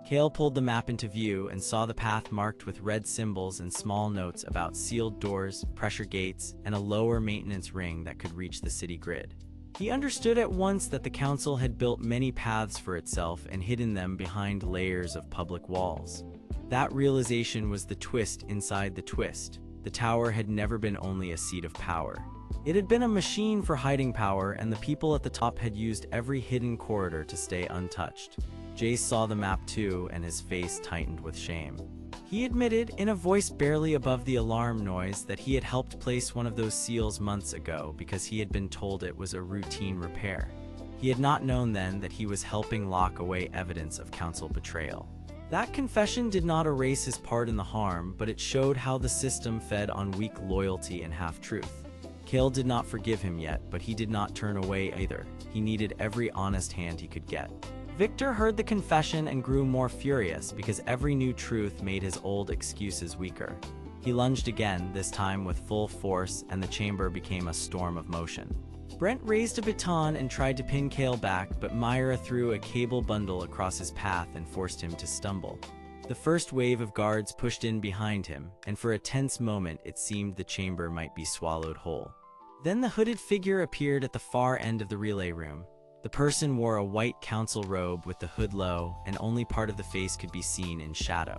Kael pulled the map into view and saw the path marked with red symbols and small notes about sealed doors, pressure gates, and a lower maintenance ring that could reach the city grid. He understood at once that the council had built many paths for itself and hidden them behind layers of public walls. That realization was the twist inside the twist. The tower had never been only a seat of power. It had been a machine for hiding power, and the people at the top had used every hidden corridor to stay untouched. Jace saw the map too, and his face tightened with shame. He admitted, in a voice barely above the alarm noise, that he had helped place one of those seals months ago because he had been told it was a routine repair. He had not known then that he was helping lock away evidence of council betrayal. That confession did not erase his part in the harm, but it showed how the system fed on weak loyalty and half-truth. Kael did not forgive him yet, but he did not turn away either. He needed every honest hand he could get. Victor heard the confession and grew more furious because every new truth made his old excuses weaker. He lunged again, this time with full force, and the chamber became a storm of motion. Brent raised a baton and tried to pin Kael back, but Myra threw a cable bundle across his path and forced him to stumble. The first wave of guards pushed in behind him, and for a tense moment it seemed the chamber might be swallowed whole. Then the hooded figure appeared at the far end of the relay room. The person wore a white council robe with the hood low, and only part of the face could be seen in shadow.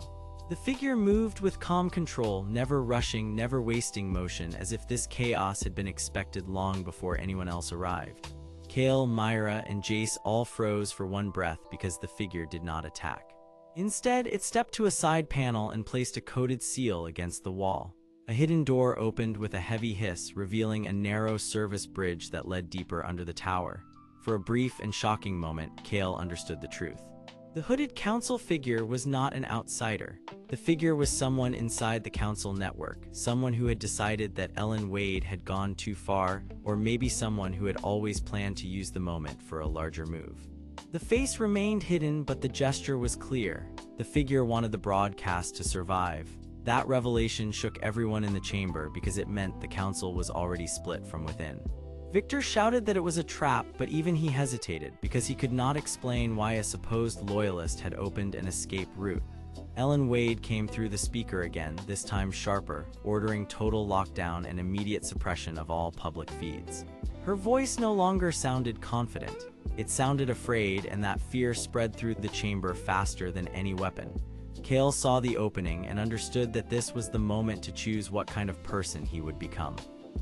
The figure moved with calm control, never rushing, never wasting motion, as if this chaos had been expected long before anyone else arrived. Kael, Myra, and Jace all froze for one breath because the figure did not attack. Instead, it stepped to a side panel and placed a coded seal against the wall. A hidden door opened with a heavy hiss, revealing a narrow service bridge that led deeper under the tower. For a brief and shocking moment, Kael understood the truth. The hooded council figure was not an outsider. The figure was someone inside the council network, someone who had decided that Ellen Wade had gone too far, or maybe someone who had always planned to use the moment for a larger move. The face remained hidden, but the gesture was clear. The figure wanted the broadcast to survive. That revelation shook everyone in the chamber because it meant the council was already split from within. Victor shouted that it was a trap, but even he hesitated because he could not explain why a supposed loyalist had opened an escape route. Ellen Wade came through the speaker again, this time sharper, ordering total lockdown and immediate suppression of all public feeds. Her voice no longer sounded confident. It sounded afraid, and that fear spread through the chamber faster than any weapon. Kael saw the opening and understood that this was the moment to choose what kind of person he would become.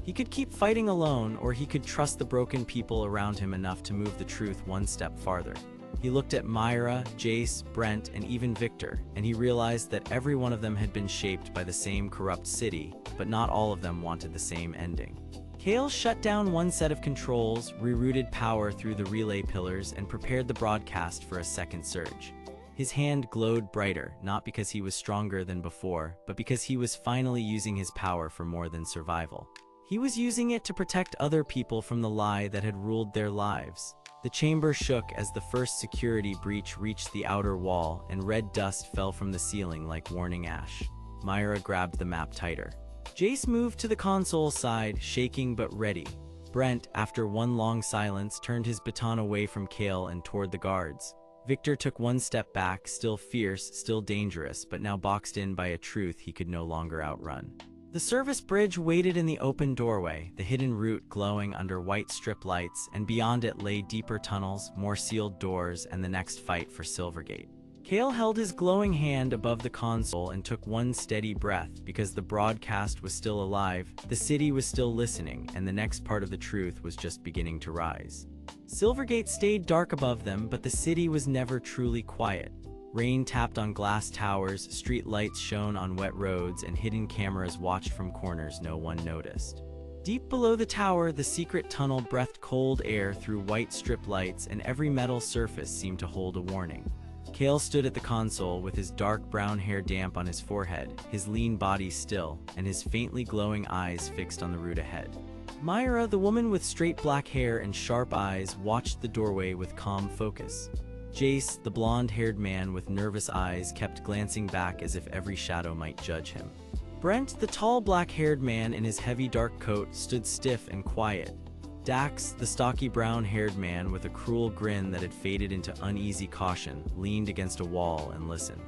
He could keep fighting alone, or he could trust the broken people around him enough to move the truth one step farther. He looked at Myra, Jace, Brent, and even Victor, and he realized that every one of them had been shaped by the same corrupt city, but not all of them wanted the same ending. Kael shut down one set of controls, rerouted power through the relay pillars, and prepared the broadcast for a second surge. His hand glowed brighter, not because he was stronger than before, but because he was finally using his power for more than survival. He was using it to protect other people from the lie that had ruled their lives. The chamber shook as the first security breach reached the outer wall, and red dust fell from the ceiling like warning ash. Myra grabbed the map tighter. Jace moved to the console side, shaking but ready. Brent, after one long silence, turned his baton away from Kael and toward the guards. Victor took one step back, still fierce, still dangerous, but now boxed in by a truth he could no longer outrun. The service bridge waited in the open doorway, the hidden route glowing under white strip lights, and beyond it lay deeper tunnels, more sealed doors, and the next fight for Silvergate. Kael held his glowing hand above the console and took one steady breath because the broadcast was still alive, the city was still listening, and the next part of the truth was just beginning to rise. Silvergate stayed dark above them, but the city was never truly quiet. Rain tapped on glass towers, street lights shone on wet roads, and hidden cameras watched from corners no one noticed. Deep below the tower, the secret tunnel breathed cold air through white strip lights, and every metal surface seemed to hold a warning. Kael stood at the console with his dark brown hair damp on his forehead, his lean body still, and his faintly glowing eyes fixed on the route ahead. Myra, the woman with straight black hair and sharp eyes, watched the doorway with calm focus. Jace, the blonde-haired man with nervous eyes, kept glancing back as if every shadow might judge him. Brent, the tall black-haired man in his heavy dark coat, stood stiff and quiet. Dax, the stocky brown-haired man with a cruel grin that had faded into uneasy caution, leaned against a wall and listened.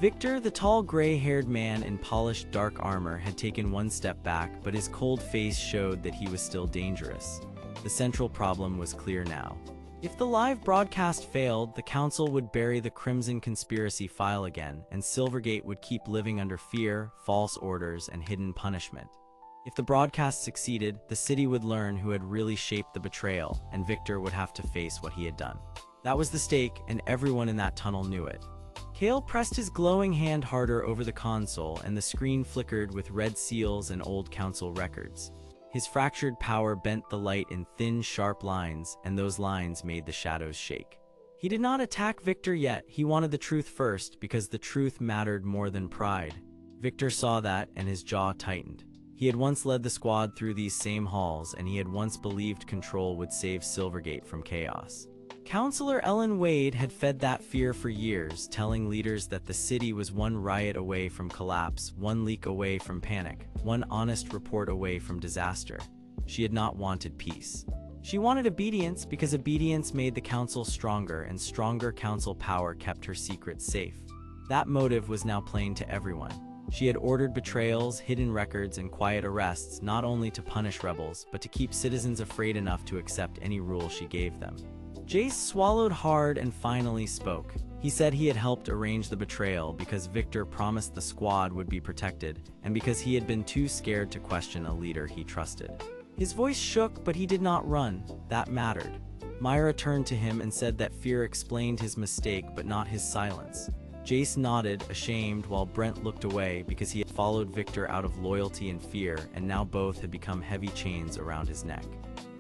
Victor, the tall gray-haired man in polished dark armor, had taken one step back, but his cold face showed that he was still dangerous. The central problem was clear now. If the live broadcast failed, the council would bury the Crimson Conspiracy file again, and Silvergate would keep living under fear, false orders, and hidden punishment. If the broadcast succeeded, the city would learn who had really shaped the betrayal, and Victor would have to face what he had done. That was the stake, and everyone in that tunnel knew it. Kael pressed his glowing hand harder over the console, and the screen flickered with red seals and old council records. His fractured power bent the light in thin, sharp lines, and those lines made the shadows shake. He did not attack Victor yet. He wanted the truth first, because the truth mattered more than pride. Victor saw that, and his jaw tightened. He had once led the squad through these same halls, and he had once believed control would save Silvergate from chaos. Counselor Ellen Wade had fed that fear for years, telling leaders that the city was one riot away from collapse, one leak away from panic, one honest report away from disaster. She had not wanted peace. She wanted obedience, because obedience made the council stronger, and stronger council power kept her secrets safe. That motive was now plain to everyone. She had ordered betrayals, hidden records, and quiet arrests, not only to punish rebels, but to keep citizens afraid enough to accept any rule she gave them. Jace swallowed hard and finally spoke. He said he had helped arrange the betrayal because Victor promised the squad would be protected, and because he had been too scared to question a leader he trusted. His voice shook, but he did not run. That mattered. Myra turned to him and said that fear explained his mistake, but not his silence. Jace nodded, ashamed, while Brent looked away because he had followed Victor out of loyalty and fear, and now both had become heavy chains around his neck.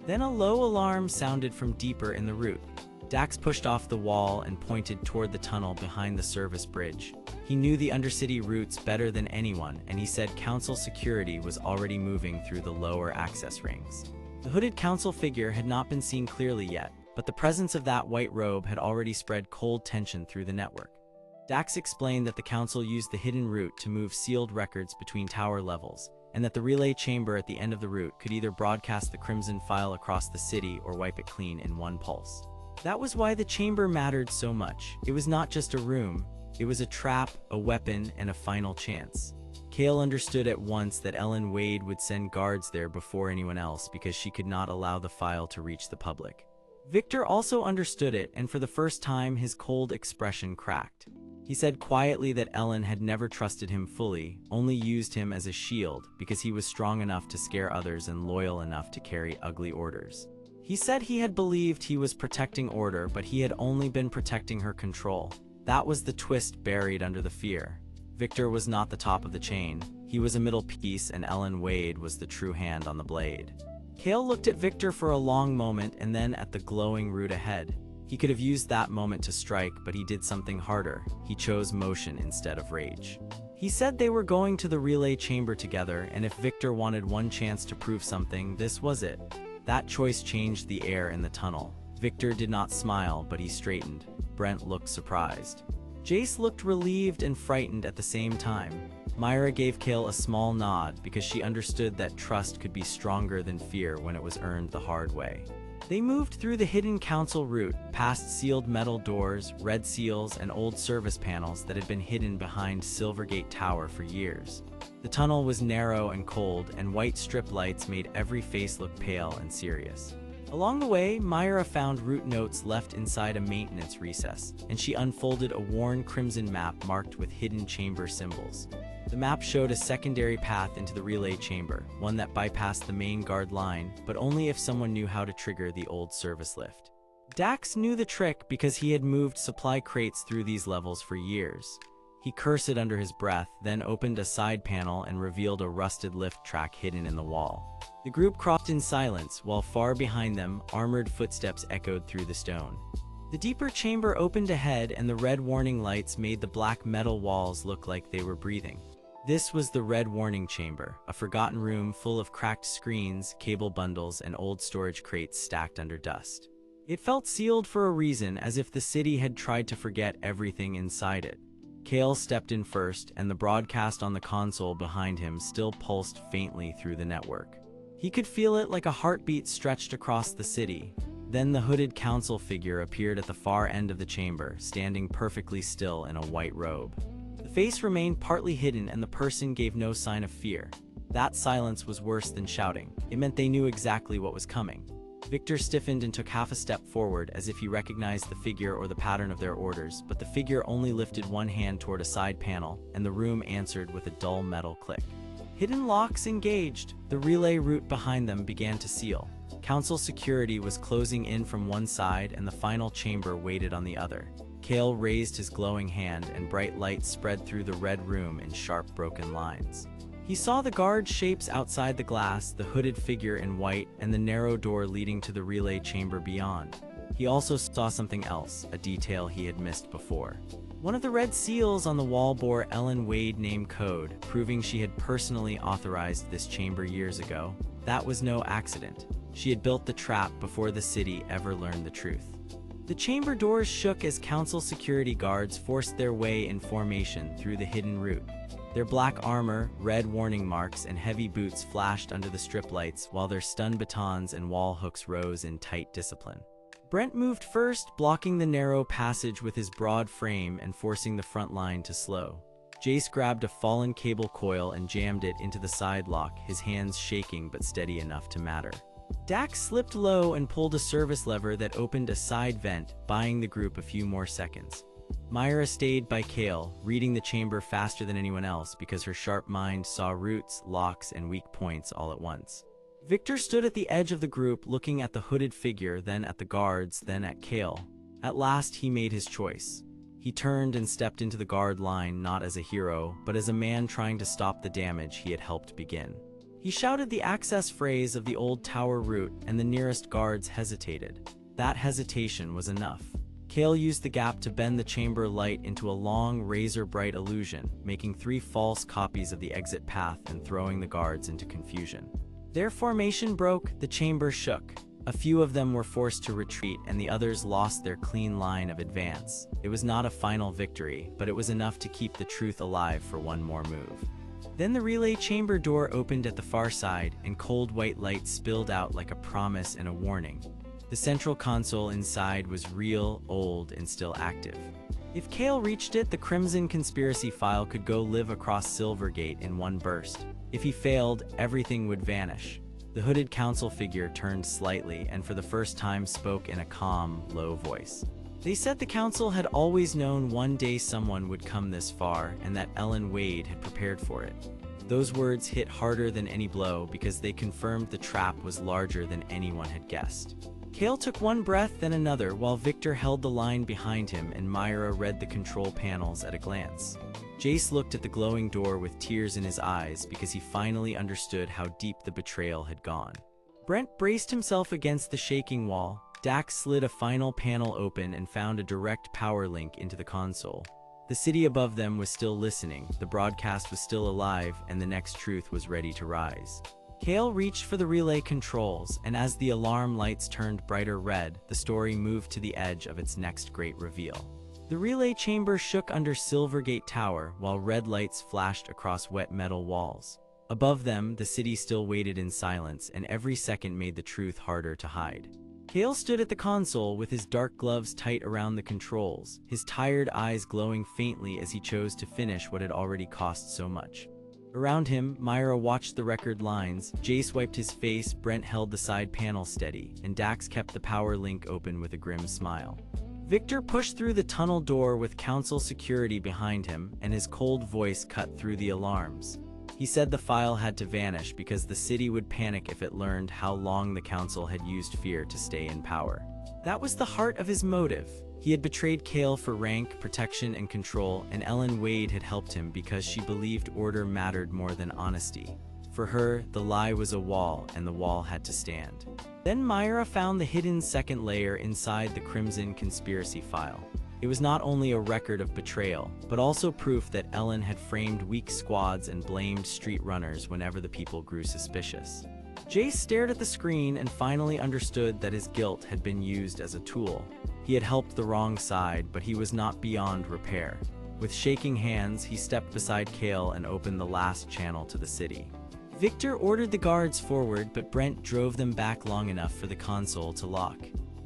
Then a low alarm sounded from deeper in the route. Dax pushed off the wall and pointed toward the tunnel behind the service bridge. He knew the undercity routes better than anyone, and he said council security was already moving through the lower access rings. The hooded council figure had not been seen clearly yet, but the presence of that white robe had already spread cold tension through the network. Dax explained that the council used the hidden route to move sealed records between tower levels, and that the relay chamber at the end of the route could either broadcast the Crimson file across the city or wipe it clean in one pulse. That was why the chamber mattered so much. It was not just a room, it was a trap, a weapon, and a final chance. Kael understood at once that Ellen Wade would send guards there before anyone else because she could not allow the file to reach the public. Victor also understood it, and for the first time his cold expression cracked. He said quietly that Ellen had never trusted him fully, only used him as a shield because he was strong enough to scare others and loyal enough to carry ugly orders. He said he had believed he was protecting order, but he had only been protecting her control. That was the twist buried under the fear. Victor was not the top of the chain. He was a middle piece, and Ellen Wade was the true hand on the blade. Kael looked at Victor for a long moment and then at the glowing route ahead. He could have used that moment to strike, but he did something harder. He chose motion instead of rage. He said they were going to the relay chamber together, and if Victor wanted one chance to prove something, this was it. That choice changed the air in the tunnel. Victor did not smile, but he straightened. Brent looked surprised. Jace looked relieved and frightened at the same time. Myra gave Kael a small nod because she understood that trust could be stronger than fear when it was earned the hard way. They moved through the hidden council route, past sealed metal doors, red seals, and old service panels that had been hidden behind Silvergate Tower for years. The tunnel was narrow and cold, and white strip lights made every face look pale and serious. Along the way, Myra found route notes left inside a maintenance recess, and she unfolded a worn crimson map marked with hidden chamber symbols. The map showed a secondary path into the relay chamber, one that bypassed the main guard line, but only if someone knew how to trigger the old service lift. Dax knew the trick because he had moved supply crates through these levels for years. He cursed under his breath, then opened a side panel and revealed a rusted lift track hidden in the wall. The group crossed in silence, while far behind them, armored footsteps echoed through the stone. The deeper chamber opened ahead, and the red warning lights made the black metal walls look like they were breathing. This was the Red Warning Chamber, a forgotten room full of cracked screens, cable bundles, and old storage crates stacked under dust. It felt sealed for a reason, as if the city had tried to forget everything inside it. Kael stepped in first, and the broadcast on the console behind him still pulsed faintly through the network. He could feel it like a heartbeat stretched across the city. Then the hooded council figure appeared at the far end of the chamber, standing perfectly still in a white robe. The face remained partly hidden, and the person gave no sign of fear. That silence was worse than shouting. It meant they knew exactly what was coming. Victor stiffened and took half a step forward as if he recognized the figure or the pattern of their orders, but the figure only lifted one hand toward a side panel, and the room answered with a dull metal click. Hidden locks engaged. The relay route behind them began to seal. Council security was closing in from one side and the final chamber waited on the other. Kael raised his glowing hand and bright light spread through the red room in sharp broken lines. He saw the guard shapes outside the glass, the hooded figure in white, and the narrow door leading to the relay chamber beyond. He also saw something else, a detail he had missed before. One of the red seals on the wall bore Ellen Wade name code, proving she had personally authorized this chamber years ago. That was no accident. She had built the trap before the city ever learned the truth. The chamber doors shook as council security guards forced their way in formation through the hidden route. Their black armor, red warning marks, and heavy boots flashed under the strip lights while their stun batons and wall hooks rose in tight discipline. Brent moved first, blocking the narrow passage with his broad frame and forcing the front line to slow. Jace grabbed a fallen cable coil and jammed it into the side lock, his hands shaking but steady enough to matter. Dax slipped low and pulled a service lever that opened a side vent, buying the group a few more seconds. Myra stayed by Kael, reading the chamber faster than anyone else because her sharp mind saw roots, locks, and weak points all at once. Victor stood at the edge of the group, looking at the hooded figure, then at the guards, then at Kael. At last he made his choice. He turned and stepped into the guard line not as a hero, but as a man trying to stop the damage he had helped begin. He shouted the access phrase of the old tower route, and the nearest guards hesitated. That hesitation was enough. Kael used the gap to bend the chamber light into a long, razor-bright illusion, making 3 false copies of the exit path and throwing the guards into confusion. Their formation broke, the chamber shook. A few of them were forced to retreat, and the others lost their clean line of advance. It was not a final victory, but it was enough to keep the truth alive for one more move. Then the relay chamber door opened at the far side, and cold white light spilled out like a promise and a warning. The central console inside was real, old, and still active. If Kael reached it, the Crimson Conspiracy file could go live across Silvergate in one burst. If he failed, everything would vanish. The hooded council figure turned slightly and for the first time spoke in a calm, low voice. They said the council had always known one day someone would come this far and that Ellen Wade had prepared for it. Those words hit harder than any blow because they confirmed the trap was larger than anyone had guessed. Kael took one breath, then another, while Victor held the line behind him and Myra read the control panels at a glance. Jace looked at the glowing door with tears in his eyes because he finally understood how deep the betrayal had gone. Brent braced himself against the shaking wall. Dax slid a final panel open and found a direct power link into the console. The city above them was still listening, the broadcast was still alive, and the next truth was ready to rise. Kael reached for the relay controls, and as the alarm lights turned brighter red, the story moved to the edge of its next great reveal. The relay chamber shook under Silvergate Tower, while red lights flashed across wet metal walls. Above them, the city still waited in silence, and every second made the truth harder to hide. Kael stood at the console with his dark gloves tight around the controls, his tired eyes glowing faintly as he chose to finish what had already cost so much. Around him, Myra watched the record lines, Jace wiped his face, Brent held the side panel steady, and Dax kept the power link open with a grim smile. Victor pushed through the tunnel door with council security behind him, and his cold voice cut through the alarms. He said the file had to vanish because the city would panic if it learned how long the council had used fear to stay in power. That was the heart of his motive. He had betrayed Kael for rank, protection, and control, and Ellen Wade had helped him because she believed order mattered more than honesty. For her, the lie was a wall, and the wall had to stand. Then Myra found the hidden second layer inside the Crimson Conspiracy file. It was not only a record of betrayal, but also proof that Ellen had framed weak squads and blamed street runners whenever the people grew suspicious. Jace stared at the screen and finally understood that his guilt had been used as a tool. He had helped the wrong side, but he was not beyond repair. With shaking hands, he stepped beside Kael and opened the last channel to the city. Victor ordered the guards forward, but Brent drove them back long enough for the console to lock.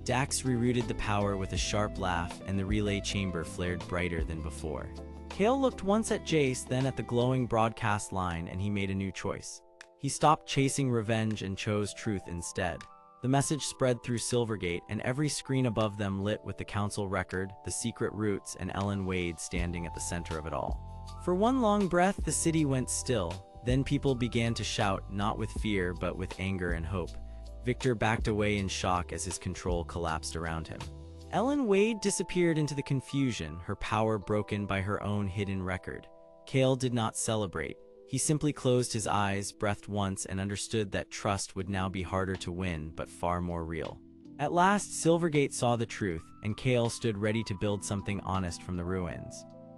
Dax rerouted the power with a sharp laugh, and the relay chamber flared brighter than before. Kael looked once at Jace, then at the glowing broadcast line, and he made a new choice. He stopped chasing revenge and chose truth instead. The message spread through Silvergate, and every screen above them lit with the council record, the secret routes, and Ellen Wade standing at the center of it all. For one long breath, the city went still. Then people began to shout, not with fear, but with anger and hope. Victor backed away in shock as his control collapsed around him. Ellen Wade disappeared into the confusion, her power broken by her own hidden record. Kael did not celebrate. He simply closed his eyes, breathed once, and understood that trust would now be harder to win, but far more real. At last, Silvergate saw the truth, and Kael stood ready to build something honest from the ruins.